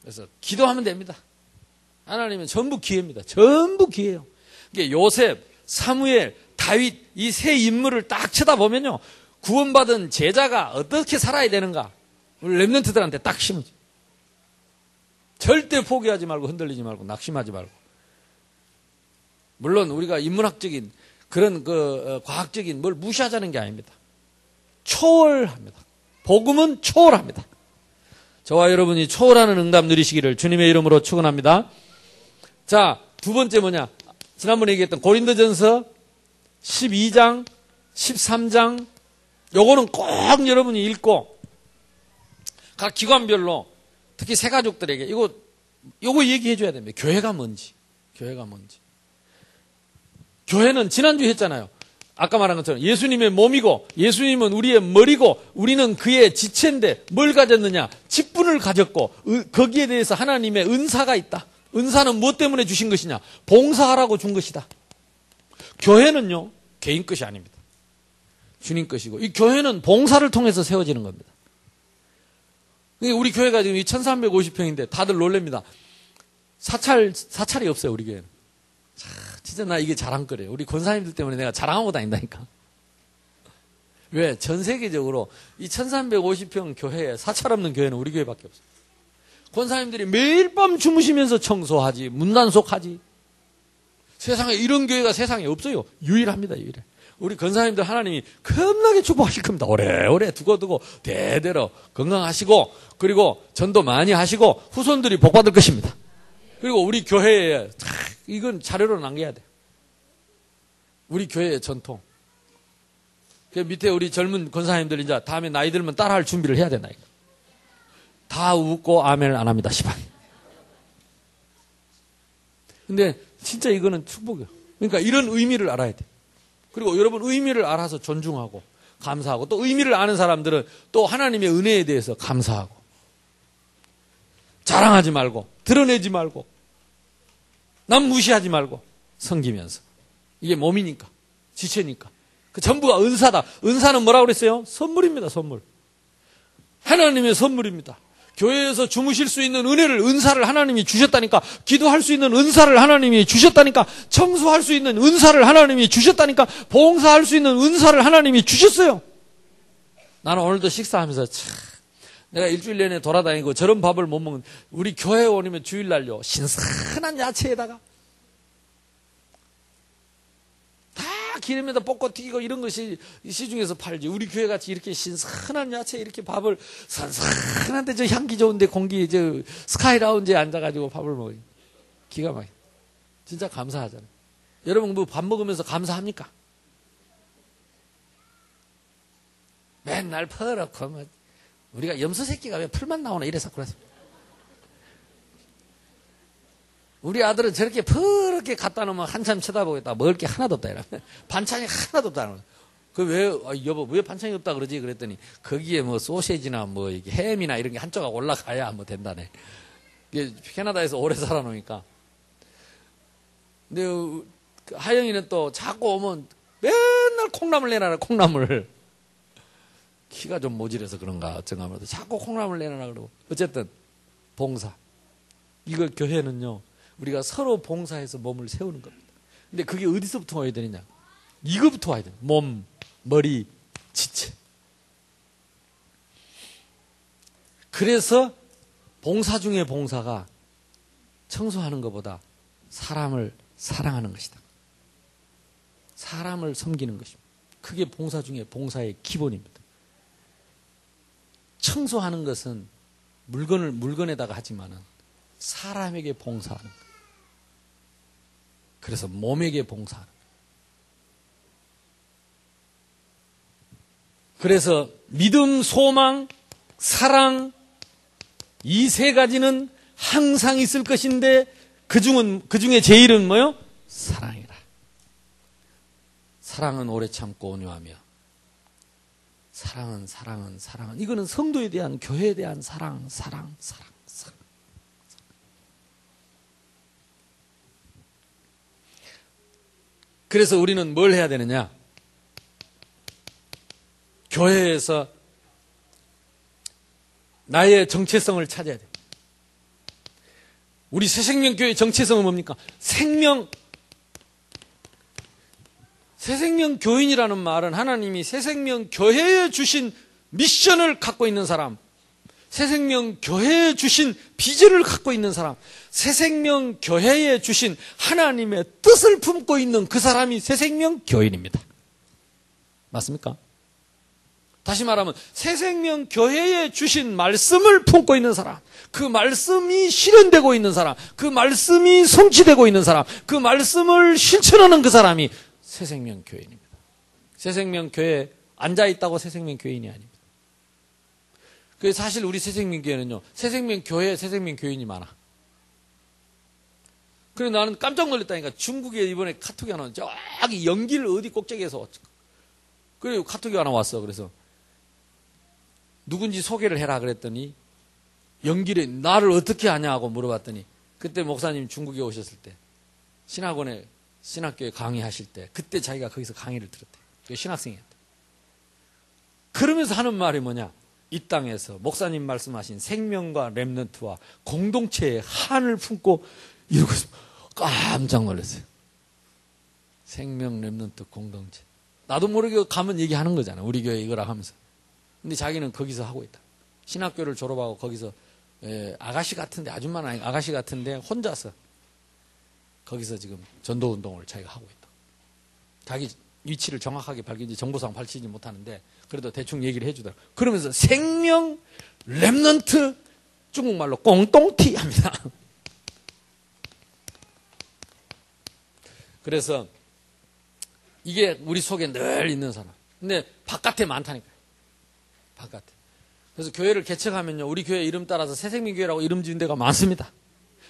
[SPEAKER 1] 그래서 기도하면 됩니다. 하나님은 전부 기회입니다. 전부 기회예요. 요셉, 사무엘 다윗 이 세 인물을 딱 쳐다보면요. 구원받은 제자가 어떻게 살아야 되는가. 우리 렘넌트들한테 딱 심어줘. 절대 포기하지 말고 흔들리지 말고 낙심하지 말고. 물론 우리가 인문학적인 그런 과학적인 뭘 무시하자는 게 아닙니다. 초월합니다. 복음은 초월합니다. 저와 여러분이 초월하는 응답 누리시기를 주님의 이름으로 축원합니다. 자, 두 번째 뭐냐? 지난번에 얘기했던 고린도전서 12장, 13장 요거는 꼭 여러분이 읽고 각 기관별로 특히 새가족들에게 요거 얘기해 줘야 됩니다. 교회가 뭔지. 교회가 뭔지. 교회는 지난주에 했잖아요. 아까 말한 것처럼 예수님의 몸이고 예수님은 우리의 머리고 우리는 그의 지체인데 뭘 가졌느냐? 직분을 가졌고 거기에 대해서 하나님의 은사가 있다. 은사는 무엇 때문에 주신 것이냐? 봉사하라고 준 것이다. 교회는요. 개인 것이 아닙니다. 주님 것이고 이 교회는 봉사를 통해서 세워지는 겁니다. 우리 교회가 지금 1350평인데 다들 놀랍니다. 사찰이 없어요. 우리 교회는. 진짜 나 이게 자랑거리예요. 우리 권사님들 때문에 내가 자랑하고 다닌다니까. 왜? 전 세계적으로 이 1350평 교회에 사찰 없는 교회는 우리 교회밖에 없어요. 권사님들이 매일 밤 주무시면서 청소하지, 문단속하지. 세상에 이런 교회가 세상에 없어요. 유일합니다. 유일해. 우리 권사님들 하나님이 겁나게 축복하실 겁니다. 오래오래 두고두고 대대로 건강하시고 그리고 전도 많이 하시고 후손들이 복받을 것입니다. 그리고 우리 교회에 이건 자료로 남겨야 돼요. 우리 교회의 전통. 그 밑에 우리 젊은 권사님들 이제 다음에 나이 들면 따라할 준비를 해야 된다. 다 웃고 아멘을 안 합니다. 시방. 근데 진짜 이거는 축복이에요. 그러니까 이런 의미를 알아야 돼. 그리고 여러분 의미를 알아서 존중하고 감사하고 또 의미를 아는 사람들은 또 하나님의 은혜에 대해서 감사하고 자랑하지 말고 드러내지 말고 남 무시하지 말고 섬기면서 이게 몸이니까 지체니까 그 전부가 은사다. 은사는 뭐라고 그랬어요? 선물입니다. 선물. 하나님의 선물입니다. 교회에서 주무실 수 있는 은혜를 은사를 하나님이 주셨다니까 기도할 수 있는 은사를 하나님이 주셨다니까 청소할 수 있는 은사를 하나님이 주셨다니까 봉사할 수 있는 은사를 하나님이 주셨어요. 나는 오늘도 식사하면서 참 내가 일주일 내내 돌아다니고 저런 밥을 못 먹는 우리 교회 오면 주일날요 신선한 야채에다가 다 기름에다 볶고 튀기고 이런 것이 시중에서 팔지. 우리 교회 같이 이렇게 신선한 야채 이렇게 밥을 선선한데 저 향기 좋은데 공기 저 스카이 라운지에 앉아가지고 밥을 먹어요. 기가 막혀. 진짜 감사하잖아요. 여러분 뭐 밥 먹으면서 감사합니까? 맨날 퍼렇고 뭐 우리가 염소 새끼가 왜 풀만 나오나 이래서 그랬습니다. 우리 아들은 저렇게 퍼렇게 갖다 놓으면 한참 쳐다보겠다. 먹을 게 하나도 없다. 이러면. 반찬이 하나도 없다. 그 왜, 여보, 왜 반찬이 없다 그러지? 그랬더니 거기에 뭐 소세지나 뭐 이게 햄이나 이런 게 한쪽가 올라가야 뭐 된다네. 이게 캐나다에서 오래 살아놓으니까. 근데 하영이는 또 자꾸 오면 맨날 콩나물 내놔라, 콩나물. 키가 좀 모질해서 그런가 어쩐가 모르겠어. 자꾸 콩나물 내놔라 그러고. 어쨌든 봉사. 이걸 교회는요. 우리가 서로 봉사해서 몸을 세우는 겁니다. 근데 그게 어디서부터 와야 되느냐? 이거부터 와야 돼요. 몸, 머리, 지체. 그래서 봉사 중에 봉사가 청소하는 것보다 사람을 사랑하는 것이다. 사람을 섬기는 것입니다. 그게 봉사 중에 봉사의 기본입니다. 청소하는 것은 물건에다가 하지만은 사람에게 봉사하는 거예요. 그래서 몸에게 봉사하는 거예요. 그래서 믿음, 소망, 사랑 이 세 가지는 항상 있을 것인데 그 중에 제일은 뭐요? 사랑이라. 사랑은 오래 참고 온유하며 사랑은 이거는 성도에 대한 교회에 대한 사랑. 그래서 우리는 뭘 해야 되느냐? 교회에서 나의 정체성을 찾아야 돼. 우리 새생명교회의 정체성은 뭡니까? 새생명 교인이라는 말은 하나님이 새생명 교회에 주신 미션을 갖고 있는 사람, 새생명 교회에 주신 비전을 갖고 있는 사람, 새생명 교회에 주신 하나님의 뜻을 품고 있는 그 사람이 새생명 교인입니다. 맞습니까? 다시 말하면 새생명 교회에 주신 말씀을 품고 있는 사람, 그 말씀이 실현되고 있는 사람, 그 말씀이 성취되고 있는 사람, 그 말씀을 실천하는 그 사람이 새생명 교인입니다. 새생명 교회에 앉아있다고 새생명 교인이 아닙니다. 그래서 사실 우리 새생명 교회는요, 새생명 교회에 새생명 교인이 많아. 그래서 나는 깜짝 놀랐다니까. 중국에 이번에 카톡이 하나, 저기 연길 어디 꼭대기에서 왔죠. 그리고 카톡이 하나 왔어. 그래서 누군지 소개를 해라 그랬더니 연길에 나를 어떻게 아냐고 물어봤더니 그때 목사님 중국에 오셨을 때 신학원에 신학교에 강의하실 때 그때 자기가 거기서 강의를 들었대. 신학생이었대. 그러면서 하는 말이 뭐냐? 이 땅에서 목사님 말씀하신 생명과 렘넌트와 공동체의 한을 품고 이러고 있으면 깜짝 놀랐어요. 생명 렘넌트 공동체. 나도 모르게 가면 얘기하는 거잖아. 우리 교회 이거라 하면서. 근데 자기는 거기서 하고 있다. 신학교를 졸업하고 거기서 아가씨 같은데, 아줌마는 아니 아가씨 같은데 혼자서 거기서 지금 전도운동을 자기가 하고 있다. 자기 위치를 정확하게 밝히지 정보상 밝히지 못하는데 그래도 대충 얘기를 해주더라. 그러면서 생명 렘넌트 중국말로 꽁똥티 합니다. 그래서 이게 우리 속에 늘 있는 사람. 근데 바깥에 많다니까. 바깥에. 그래서 교회를 개척하면요, 우리 교회 이름 따라서 새생명교회라고 이름 지은 데가 많습니다.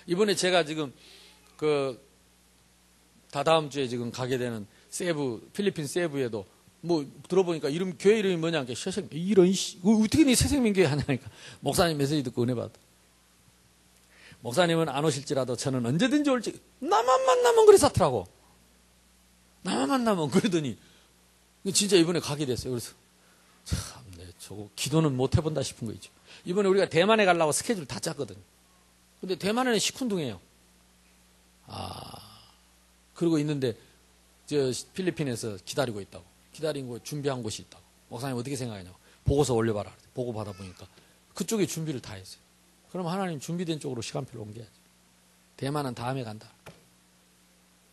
[SPEAKER 1] 이번에 제가 지금 다다음 주에 지금 가게 되는 세부, 필리핀 세부에도 뭐 들어보니까 교회 이름이 뭐냐, 이런 어떻게 네 새생명교회 하냐니까 목사님 메시지 듣고 은혜 받았다. 목사님은 안 오실지라도 저는 언제든지 올지 나만 만나면 그래서 하더라고. 나만 만나면 그러더니 진짜 이번에 가게 됐어요. 그래서 참네, 저거 기도는 못 해본다 싶은 거 있죠. 이번에 우리가 대만에 가려고 스케줄 다 짰거든요. 근데 대만에는 시큰둥해요. 그러고 있는데 저 필리핀에서 기다리고 있다고. 기다린 거 준비한 곳이 있다고. 목사님 어떻게 생각하냐고. 보고서 올려봐라. 보고 받아보니까 그쪽에 준비를 다 했어요. 그럼 하나님 준비된 쪽으로 시간표를 옮겨야죠. 대만은 다음에 간다.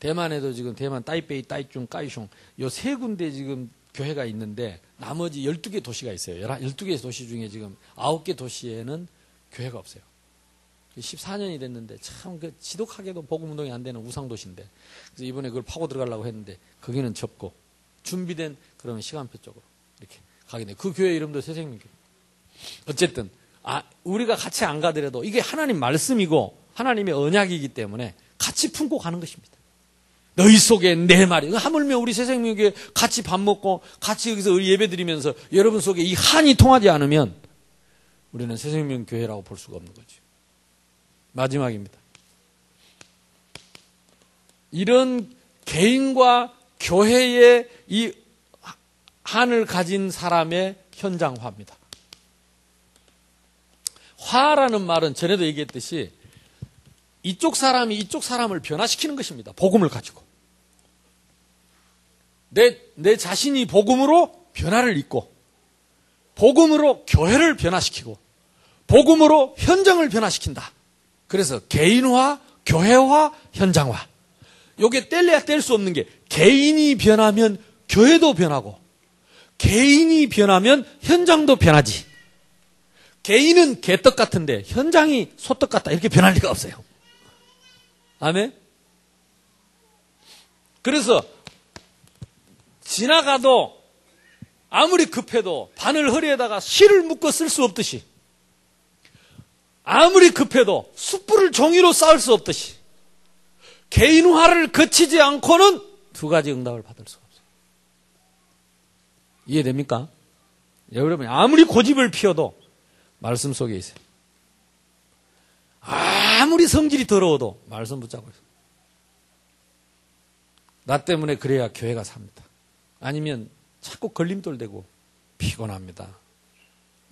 [SPEAKER 1] 대만에도 지금 대만 따이베이, 따이중, 까이숑 요 세 군데 지금 교회가 있는데 나머지 12개 도시가 있어요. 12개 도시 중에 지금 9개 도시에는 교회가 없어요. 14년이 됐는데 참 지독하게도 복음운동이 안 되는 우상도시인데 그래서 이번에 그걸 파고 들어가려고 했는데 거기는 접고 준비된 그러면 시간표 쪽으로 이렇게 가게 돼요. 그 교회 이름도 새생명교회. 어쨌든 우리가 같이 안 가더라도 이게 하나님 말씀이고 하나님의 언약이기 때문에 같이 품고 가는 것입니다. 너희 속에 내 말이. 하물며 우리 새생명교회 같이 밥 먹고 같이 여기서 예배 드리면서 여러분 속에 이 한이 통하지 않으면 우리는 새생명교회라고 볼 수가 없는 거죠. 마지막입니다. 이런 개인과 교회의 이 한을 가진 사람의 현장화입니다. 화라는 말은 전에도 얘기했듯이 이쪽 사람이 이쪽 사람을 변화시키는 것입니다. 복음을 가지고. 내 자신이 복음으로 변화를 입고, 복음으로 교회를 변화시키고, 복음으로 현장을 변화시킨다. 그래서 개인화, 교회화, 현장화. 요게 뗄래야 뗄 수 없는 게 개인이 변하면 교회도 변하고 개인이 변하면 현장도 변하지. 개인은 개떡 같은데 현장이 소떡 같다 이렇게 변할 리가 없어요. 아멘? 그래서 지나가도 아무리 급해도 바늘 허리에다가 실을 묶어 쓸 수 없듯이 아무리 급해도 숯불을 종이로 쌓을 수 없듯이 개인화를 거치지 않고는 두 가지 응답을 받을 수가 없어요. 이해됩니까? 여러분 아무리 고집을 피워도 말씀 속에 있어요. 아무리 성질이 더러워도 말씀 붙잡고 있어요. 나 때문에 그래야 교회가 삽니다. 아니면 자꾸 걸림돌 되고 피곤합니다.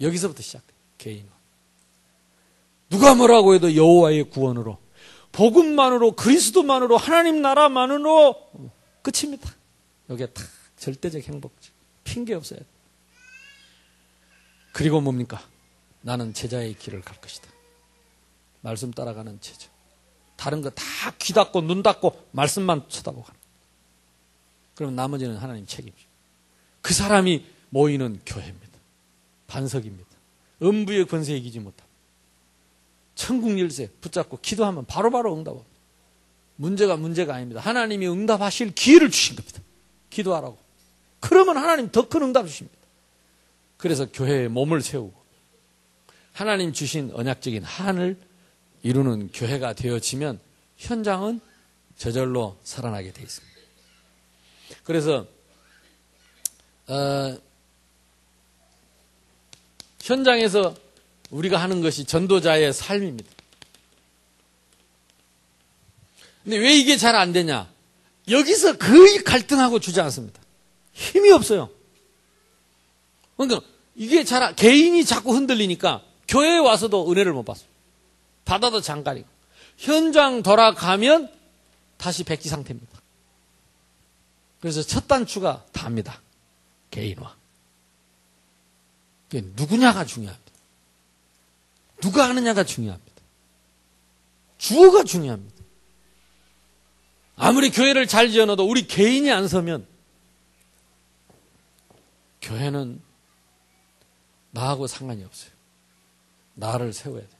[SPEAKER 1] 여기서부터 시작돼요. 개인화. 누가 뭐라고 해도 여호와의 구원으로 복음만으로 그리스도만으로 하나님 나라만으로 끝입니다. 이게 다 절대적 행복지. 핑계 없어야 돼. 그리고 뭡니까? 나는 제자의 길을 갈 것이다. 말씀 따라가는 제자. 다른 거 다 귀 닫고 눈 닫고 말씀만 쳐다보고 가는. 그러면 나머지는 하나님 책임이죠. 그 사람이 모이는 교회입니다. 반석입니다. 음부의 권세에 이기지 못합니다. 천국 열쇠 붙잡고 기도하면 바로바로 응답합니다. 문제가 아닙니다. 하나님이 응답하실 기회를 주신 겁니다. 기도하라고. 그러면 하나님 더 큰 응답 주십니다. 그래서 교회에 몸을 세우고 하나님 주신 언약적인 한을 이루는 교회가 되어지면 현장은 저절로 살아나게 되어 있습니다. 그래서 현장에서 우리가 하는 것이 전도자의 삶입니다. 근데 왜 이게 잘 안 되냐? 여기서 거의 갈등하고 주저앉습니다. 힘이 없어요. 그러니까 이게 개인이 자꾸 흔들리니까 교회에 와서도 은혜를 못 받습니다. 받아도 장가리고. 현장 돌아가면 다시 백지 상태입니다. 그래서 첫 단추가 답니다. 개인화. 누구냐가 중요합니다. 누가 하느냐가 중요합니다. 주어가 중요합니다. 아무리 교회를 잘 지어놔도 우리 개인이 안 서면 교회는 나하고 상관이 없어요. 나를 세워야 됩니다.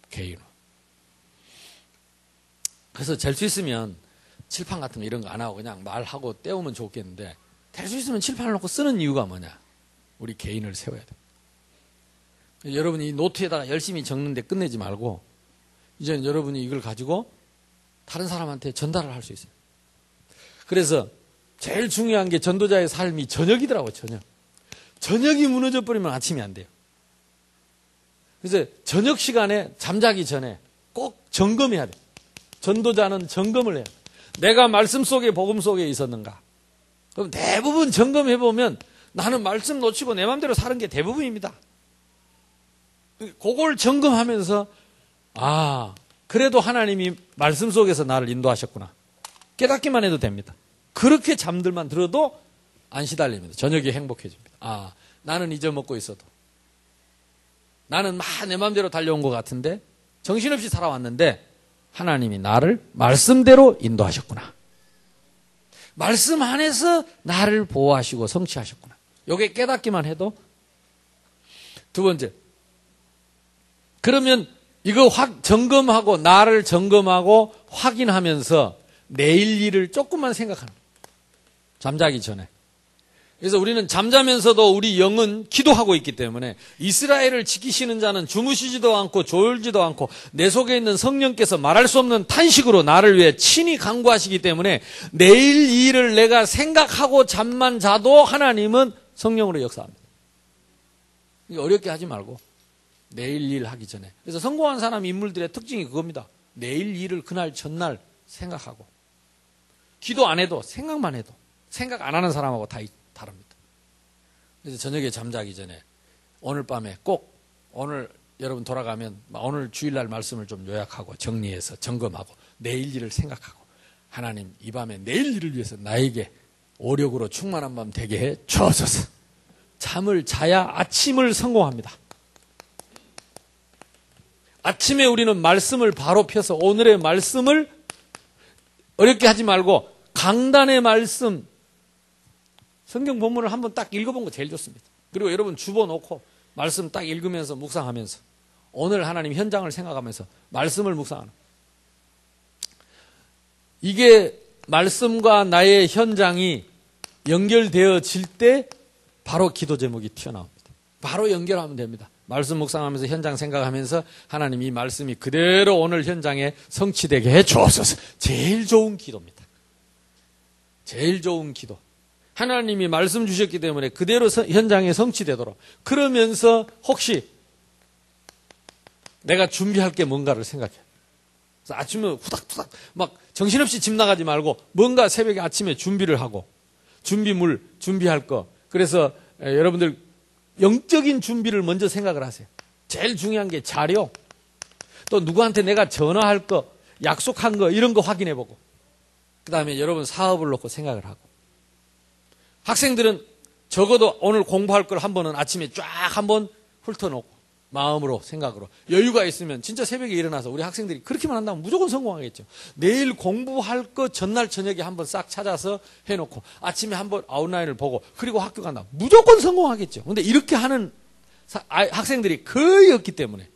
[SPEAKER 1] 개인화. 그래서 될 수 있으면 칠판 같은 거 이런 거 안 하고 그냥 말하고 때우면 좋겠는데 될 수 있으면 칠판을 놓고 쓰는 이유가 뭐냐? 우리 개인을 세워야 돼요. 여러분이 이 노트에다가 열심히 적는데 끝내지 말고 이제는 여러분이 이걸 가지고 다른 사람한테 전달을 할 수 있어요. 그래서 제일 중요한 게 전도자의 삶이 저녁이더라고요. 저녁이 무너져 버리면 아침이 안 돼요. 그래서 저녁 시간에 잠자기 전에 꼭 점검해야 돼요. 전도자는 점검을 해요. 내가 말씀 속에 복음 속에 있었는가? 그럼 대부분 점검해보면 나는 말씀 놓치고 내 마음대로 사는 게 대부분입니다. 그걸 점검하면서 그래도 하나님이 말씀 속에서 나를 인도하셨구나. 깨닫기만 해도 됩니다. 그렇게 잠들만 들어도 안 시달립니다. 저녁이 행복해집니다. 나는 잊어먹고 있어도. 나는 막 내 마음대로 달려온 것 같은데 정신없이 살아왔는데 하나님이 나를 말씀대로 인도하셨구나. 말씀 안에서 나를 보호하시고 성취하셨구나. 요게 깨닫기만 해도. 두 번째, 그러면 이거 점검하고 나를 점검하고 확인하면서 내일 일을 조금만 생각하는 거예요. 잠자기 전에. 그래서 우리는 잠자면서도 우리 영은 기도하고 있기 때문에 이스라엘을 지키시는 자는 주무시지도 않고 졸지도 않고 내 속에 있는 성령께서 말할 수 없는 탄식으로 나를 위해 친히 간구하시기 때문에 내일 이 일을 내가 생각하고 잠만 자도 하나님은 성령으로 역사합니다. 어렵게 하지 말고 내일 일 하기 전에. 그래서 성공한 사람 인물들의 특징이 그겁니다. 내일 일을 그날 전날 생각하고 기도 안 해도 생각만 해도 생각 안 하는 사람하고 다 다릅니다. 그래서 저녁에 잠자기 전에 오늘 밤에 꼭 오늘 여러분 돌아가면 오늘 주일날 말씀을 좀 요약하고 정리해서 점검하고 내일 일을 생각하고 하나님 이 밤에 내일 일을 위해서 나에게 오력으로 충만한 밤 되게 해 주옵소서. 잠을 자야 아침을 성공합니다. 아침에 우리는 말씀을 바로 펴서 오늘의 말씀을 어렵게 하지 말고 강단의 말씀 성경 본문을 한번 딱 읽어본 거 제일 좋습니다. 그리고 여러분 집어놓고 말씀 딱 읽으면서 묵상하면서 오늘 하나님 현장을 생각하면서 말씀을 묵상하는 이게 말씀과 나의 현장이 연결되어질 때 바로 기도 제목이 튀어나옵니다. 바로 연결하면 됩니다. 말씀 묵상하면서 현장 생각하면서 하나님 이 말씀이 그대로 오늘 현장에 성취되게 해 주옵소서. 제일 좋은 기도입니다. 제일 좋은 기도. 하나님이 말씀 주셨기 때문에 그대로 현장에 성취되도록. 그러면서 혹시 내가 준비할 게 뭔가를 생각해. 그래서 아침에 후닥후닥 막 정신없이 집 나가지 말고 뭔가 새벽에 아침에 준비를 하고 준비물, 준비할 거. 그래서 여러분들 영적인 준비를 먼저 생각을 하세요. 제일 중요한 게 자료. 또 누구한테 내가 전화할 거, 약속한 거 이런 거 확인해 보고 그 다음에 여러분 사업을 놓고 생각을 하고 학생들은 적어도 오늘 공부할 걸 한 번은 아침에 쫙 한번 훑어놓고 마음으로 생각으로 여유가 있으면 진짜 새벽에 일어나서 우리 학생들이 그렇게만 한다면 무조건 성공하겠죠. 내일 공부할 거 전날 저녁에 한번 싹 찾아서 해놓고 아침에 한번 아웃라인을 보고 그리고 학교 간다. 무조건 성공하겠죠. 근데 이렇게 하는 학생들이 거의 없기 때문에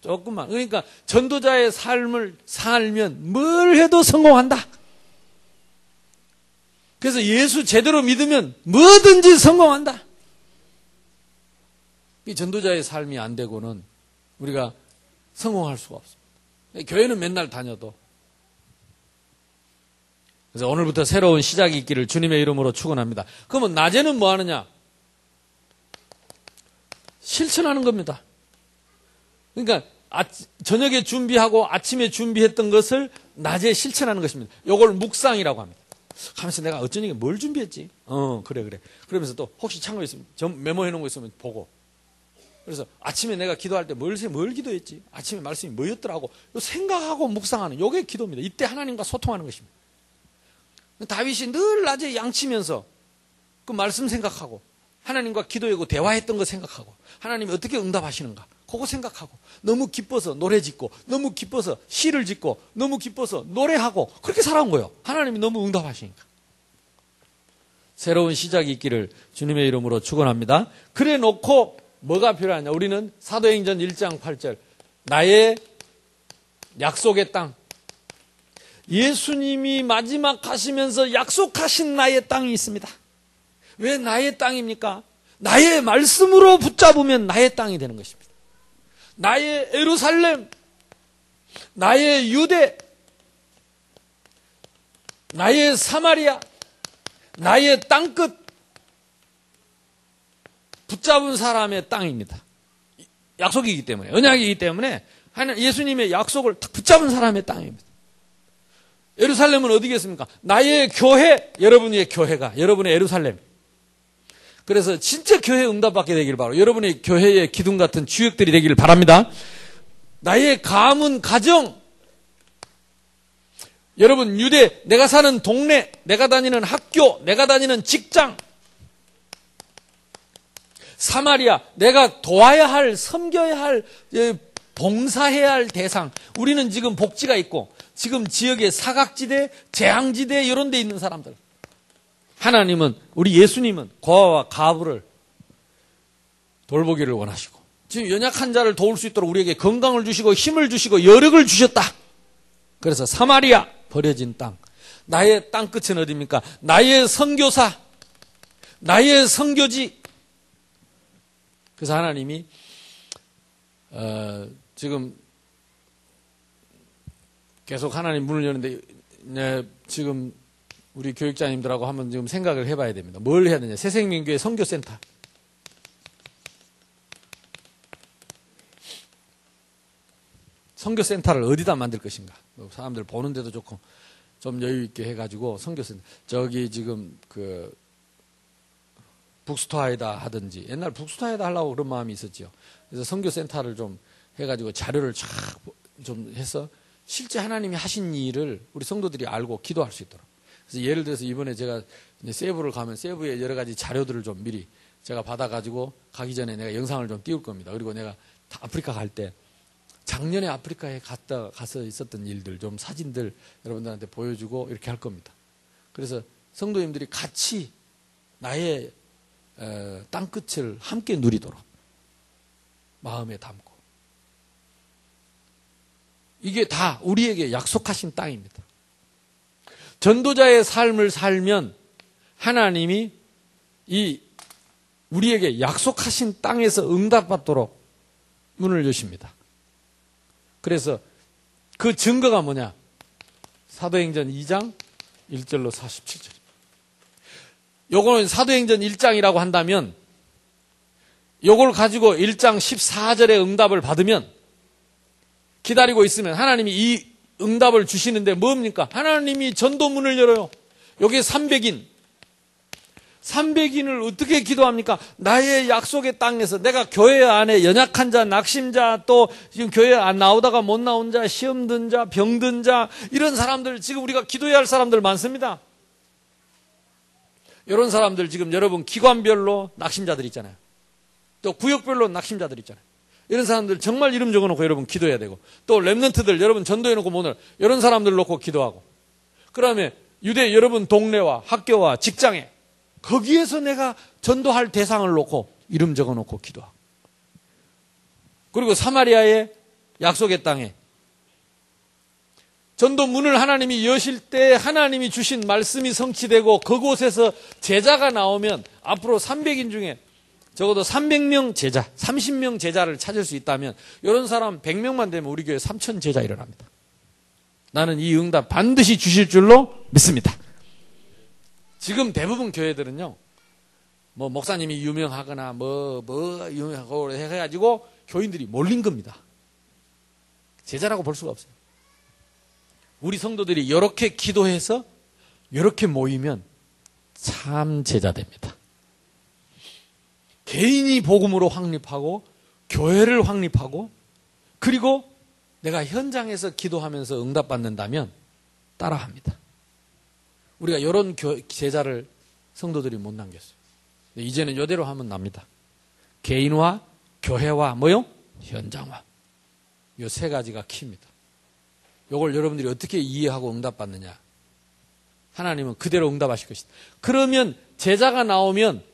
[SPEAKER 1] 조금만. 그러니까 전도자의 삶을 살면 뭘 해도 성공한다. 그래서 예수 제대로 믿으면 뭐든지 성공한다. 이 전도자의 삶이 안 되고는 우리가 성공할 수가 없습니다. 교회는 맨날 다녀도. 그래서 오늘부터 새로운 시작이 있기를 주님의 이름으로 축원합니다. 그러면 낮에는 뭐 하느냐? 실천하는 겁니다. 그러니까 저녁에 준비하고 아침에 준비했던 것을 낮에 실천하는 것입니다. 이걸 묵상이라고 합니다. 하면서 내가 어쩌니 뭘 준비했지? 그래. 그러면서 또 혹시 참고 있으면 메모해 놓은 거 있으면 보고. 그래서 아침에 내가 기도할 때 뭘 기도했지? 아침에 말씀이 뭐였더라고? 생각하고 묵상하는 이게 기도입니다. 이때 하나님과 소통하는 것입니다. 다윗이 늘 낮에 양치면서 그 말씀 생각하고 하나님과 기도하고 대화했던 거 생각하고 하나님이 어떻게 응답하시는가 그거 생각하고 너무 기뻐서 노래 짓고 너무 기뻐서 시를 짓고 너무 기뻐서 노래하고 그렇게 살아온 거예요. 하나님이 너무 응답하시니까. 새로운 시작이 있기를 주님의 이름으로 축원합니다. 그래 놓고 뭐가 필요하냐? 우리는 사도행전 1장 8절 나의 약속의 땅. 예수님이 마지막 가시면서 약속하신 나의 땅이 있습니다. 왜 나의 땅입니까? 나의 말씀으로 붙잡으면 나의 땅이 되는 것입니다. 나의 예루살렘, 나의 유대, 나의 사마리아, 나의 땅끝 붙잡은 사람의 땅입니다. 약속이기 때문에, 언약이기 때문에 예수님의 약속을 딱 붙잡은 사람의 땅입니다. 예루살렘은 어디겠습니까? 나의 교회, 여러분의 교회가 여러분의 예루살렘. 그래서 진짜 교회 응답받게 되길 바라고 여러분의 교회의 기둥 같은 주역들이 되기를 바랍니다. 나의 가문, 가정, 여러분 유대, 내가 사는 동네, 내가 다니는 학교, 내가 다니는 직장, 사마리아, 내가 도와야 할, 섬겨야 할, 봉사해야 할 대상. 우리는 지금 복지가 있고 지금 지역의 사각지대, 재앙지대 이런 데 있는 사람들. 하나님은, 우리 예수님은 고아와 가부를 돌보기를 원하시고 지금 연약한 자를 도울 수 있도록 우리에게 건강을 주시고 힘을 주시고 여력을 주셨다. 그래서 사마리아, 버려진 땅. 나의 땅끝은 어디입니까? 나의 선교사, 나의 선교지. 그래서 하나님이 지금 계속 하나님 문을 여는데 지금 우리 교육자님들하고 한번 지금 생각을 해봐야 됩니다. 뭘 해야 되냐? 새생명교회 선교센터. 선교센터를 어디다 만들 것인가? 사람들 보는데도 좋고 좀 여유 있게 해가지고 선교센터. 저기 지금 그 북스토아에다 하든지 옛날 북스토아에다 하려고 그런 마음이 있었죠. 그래서 선교센터를 좀 해가지고 자료를 쫙 좀 해서 실제 하나님이 하신 일을 우리 성도들이 알고 기도할 수 있도록. 그래서 예를 들어서 이번에 제가 이제 세부를 가면 세부의 여러 가지 자료들을 좀 미리 제가 받아가지고 가기 전에 내가 영상을 좀 띄울 겁니다. 그리고 내가 아프리카 갈 때 작년에 아프리카에 가서 있었던 일들 좀 사진들 여러분들한테 보여주고 이렇게 할 겁니다. 그래서 성도님들이 같이 나의 땅끝을 함께 누리도록 마음에 담고 이게 다 우리에게 약속하신 땅입니다. 전도자의 삶을 살면 하나님이 이 우리에게 약속하신 땅에서 응답받도록 문을 여십니다. 그래서 그 증거가 뭐냐? 사도행전 2장 1절로 47절. 요거는 사도행전 1장이라고 한다면 요걸 가지고 1장 14절의 응답을 받으면 기다리고 있으면 하나님이 이 응답을 주시는데 뭡니까? 하나님이 전도문을 열어요. 여기 300인을 어떻게 기도합니까? 나의 약속의 땅에서 내가 교회 안에 연약한 자, 낙심자, 또 지금 교회 안 나오다가 못 나온 자, 시험 든 자, 병든 자, 이런 사람들 지금 우리가 기도해야 할 사람들 많습니다. 이런 사람들 지금 여러분 기관별로 낙심자들 있잖아요. 또 구역별로 낙심자들 있잖아요. 이런 사람들 정말 이름 적어놓고 여러분 기도해야 되고, 또 렘넌트들 여러분 전도해놓고 오늘 이런 사람들 놓고 기도하고, 그다음에 유대 여러분 동네와 학교와 직장에 거기에서 내가 전도할 대상을 놓고 이름 적어놓고 기도하고, 그리고 사마리아의 약속의 땅에 전도 문을 하나님이 여실 때 하나님이 주신 말씀이 성취되고 그곳에서 제자가 나오면 앞으로 300인 중에 적어도 300명 제자, 30명 제자를 찾을 수 있다면 이런 사람 100명만 되면 우리 교회 3,000 제자 일어납니다. 나는 이 응답 반드시 주실 줄로 믿습니다. 지금 대부분 교회들은요, 뭐 목사님이 유명하거나 뭐 유명하고 해가지고 교인들이 몰린 겁니다. 제자라고 볼 수가 없어요. 우리 성도들이 이렇게 기도해서 이렇게 모이면 참 제자 됩니다. 개인이 복음으로 확립하고 교회를 확립하고, 그리고 내가 현장에서 기도하면서 응답받는다면 따라합니다. 우리가 이런 제자를 성도들이 못 남겼어요. 이제는 이대로 하면 납니다. 개인화, 교회화, 뭐요? 현장화. 이 세 가지가 키입니다. 이걸 여러분들이 어떻게 이해하고 응답받느냐. 하나님은 그대로 응답하실 것이다. 그러면 제자가 나오면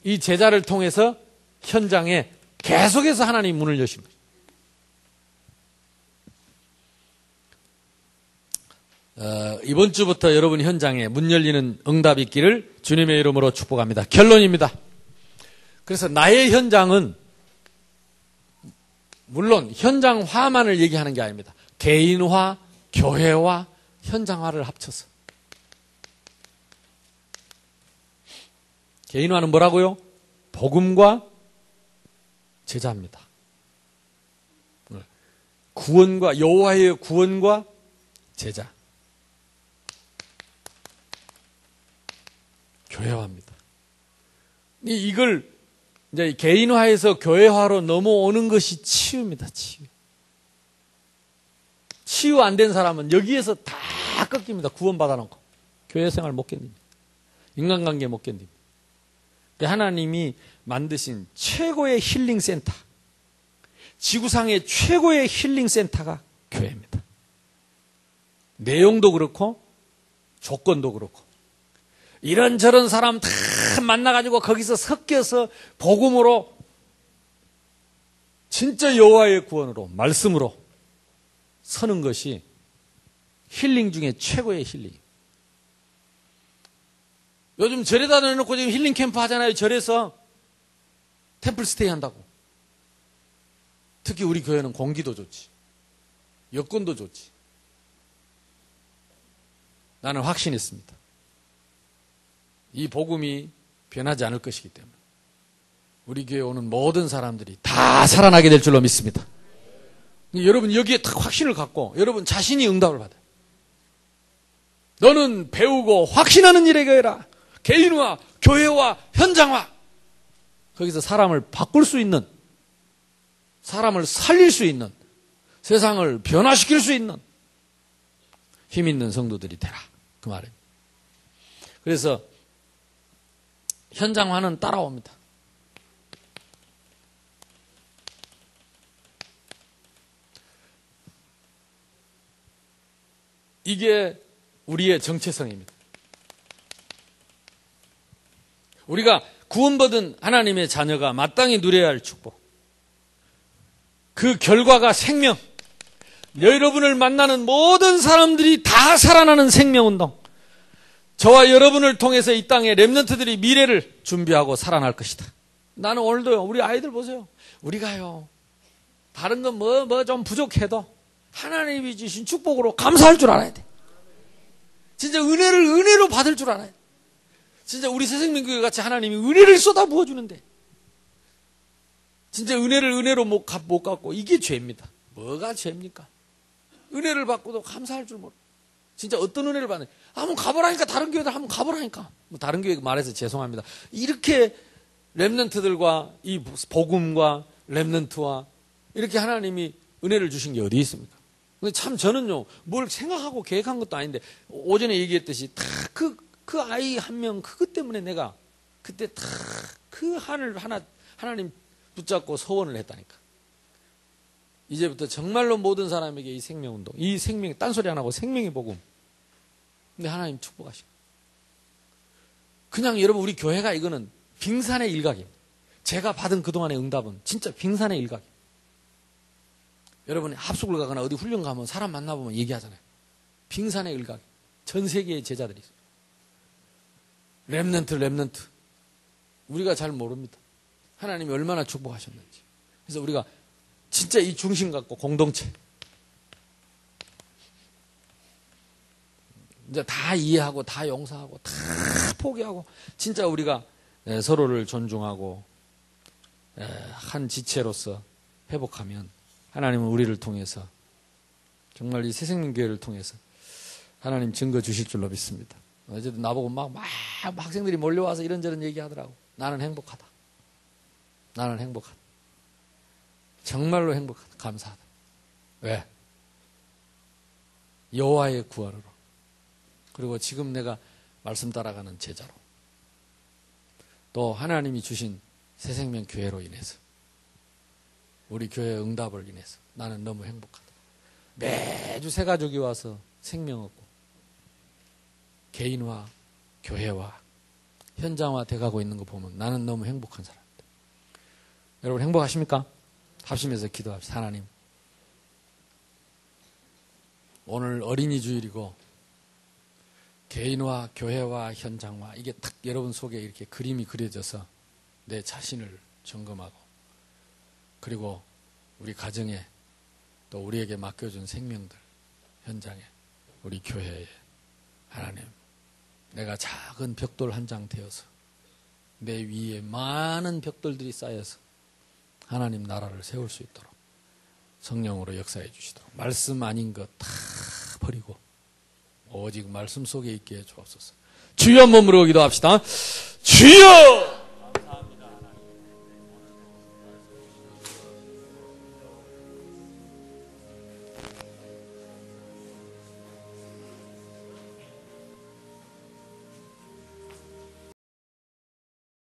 [SPEAKER 1] 이 제자를 통해서 현장에 계속해서 하나님 문을 여십니다. 이번 주부터 여러분 현장에 문 열리는 응답이 있기를 주님의 이름으로 축복합니다. 결론입니다. 그래서 나의 현장은 물론 현장화만을 얘기하는 게 아닙니다. 개인화, 교회화, 현장화를 합쳐서. 개인화는 뭐라고요? 복음과 제자입니다. 구원과, 여호와의 구원과 제자. 교회화입니다. 이걸 이제 개인화에서 교회화로 넘어오는 것이 치유입니다. 치유 안 된 사람은 여기에서 다 꺾입니다. 구원받아 놓고 교회 생활 못 견딥니다. 인간관계 못 견딥니다. 하나님이 만드신 최고의 힐링 센터, 지구상의 최고의 힐링 센터가 교회입니다. 내용도 그렇고 조건도 그렇고, 이런저런 사람 다 만나가지고 거기서 섞여서 복음으로 진짜 여호와의 구원으로 말씀으로 서는 것이 힐링 중에 최고의 힐링. 요즘 절에다 내놓고 지금 힐링 캠프 하잖아요. 절에서 템플 스테이 한다고. 특히 우리 교회는 공기도 좋지, 여건도 좋지. 나는 확신했습니다. 이 복음이 변하지 않을 것이기 때문에 우리 교회에 오는 모든 사람들이 다 살아나게 될 줄로 믿습니다. 여러분 여기에 딱 확신을 갖고 여러분 자신이 응답을 받아요. 너는 배우고 확신하는 일에 교회라. 개인화, 교회화, 현장화. 거기서 사람을 바꿀 수 있는, 사람을 살릴 수 있는, 세상을 변화시킬 수 있는 힘 있는 성도들이 되라. 그 말이에요. 그래서 현장화는 따라옵니다. 이게 우리의 정체성입니다. 우리가 구원받은 하나님의 자녀가 마땅히 누려야 할 축복, 그 결과가 생명, 여러분을 만나는 모든 사람들이 다 살아나는 생명운동, 저와 여러분을 통해서 이 땅에 렘넌트들이 미래를 준비하고 살아날 것이다. 나는 오늘도요, 우리 아이들 보세요. 우리가요, 다른 건 뭐 좀 부족해도 하나님이 주신 축복으로 감사할 줄 알아야 돼. 진짜 은혜로 받을 줄 알아야 돼. 진짜 우리 새생명교회 같이 하나님이 은혜를 쏟아 부어주는데, 진짜 은혜로 못 갚고, 이게 죄입니다. 뭐가 죄입니까? 은혜를 받고도 감사할 줄 모르. 진짜 어떤 은혜를 받는, 한번 가보라니까, 다른 교회들 한번 가보라니까. 다른 교회 말해서 죄송합니다. 이렇게 렘넌트들과 이 복음과 렘넌트와 이렇게 하나님이 은혜를 주신 게 어디 있습니까? 근데 참 저는요, 뭘 생각하고 계획한 것도 아닌데, 오전에 얘기했듯이 다 그 그 아이 한 명 그것 때문에 내가 그때 다 그 하늘 하나님 붙잡고 서원을 했다니까. 이제부터 정말로 모든 사람에게 이 생명운동, 이 생명, 딴소리 안 하고 생명의 복음. 근데 하나님 축복하시고. 그냥 여러분 우리 교회가 이거는 빙산의 일각입니다. 제가 받은 그동안의 응답은 진짜 빙산의 일각입니다. 여러분이 합숙을 가거나 어디 훈련 가면 사람 만나보면 얘기하잖아요. 빙산의 일각. 전 세계의 제자들이 있어요. 렘넌트. 우리가 잘 모릅니다. 하나님이 얼마나 축복하셨는지. 그래서 우리가 진짜 이 중심 갖고 공동체. 이제 다 이해하고, 다 용서하고, 다 포기하고, 진짜 우리가 서로를 존중하고, 한 지체로서 회복하면, 하나님은 우리를 통해서, 정말 이 새생명교회를 통해서, 하나님 증거 주실 줄로 믿습니다. 어제도 나보고 막 학생들이 몰려와서 이런저런 얘기하더라고. 나는 행복하다. 나는 행복하다. 정말로 행복하다. 감사하다. 왜? 여호와의 구하로로. 그리고 지금 내가 말씀 따라가는 제자로. 또 하나님이 주신 새생명 교회로 인해서. 우리 교회의 응답을 인해서. 나는 너무 행복하다. 매주 새 가족이 와서 생명 얻고 개인화, 교회화, 현장화 돼가고 있는 거 보면 나는 너무 행복한 사람입니다. 여러분 행복하십니까? 합심해서 기도합시다. 하나님, 오늘 어린이 주일이고 개인화, 교회화, 현장화 이게 딱 여러분 속에 이렇게 그림이 그려져서 내 자신을 점검하고 그리고 우리 가정에 또 우리에게 맡겨준 생명들 현장에 우리 교회에 하나님 내가 작은 벽돌 한 장 되어서 내 위에 많은 벽돌들이 쌓여서 하나님 나라를 세울 수 있도록 성령으로 역사해 주시도록 말씀 아닌 것 다 버리고 오직 말씀 속에 있게 해 주옵소서. 주여 몸으로 기도합시다. 주여!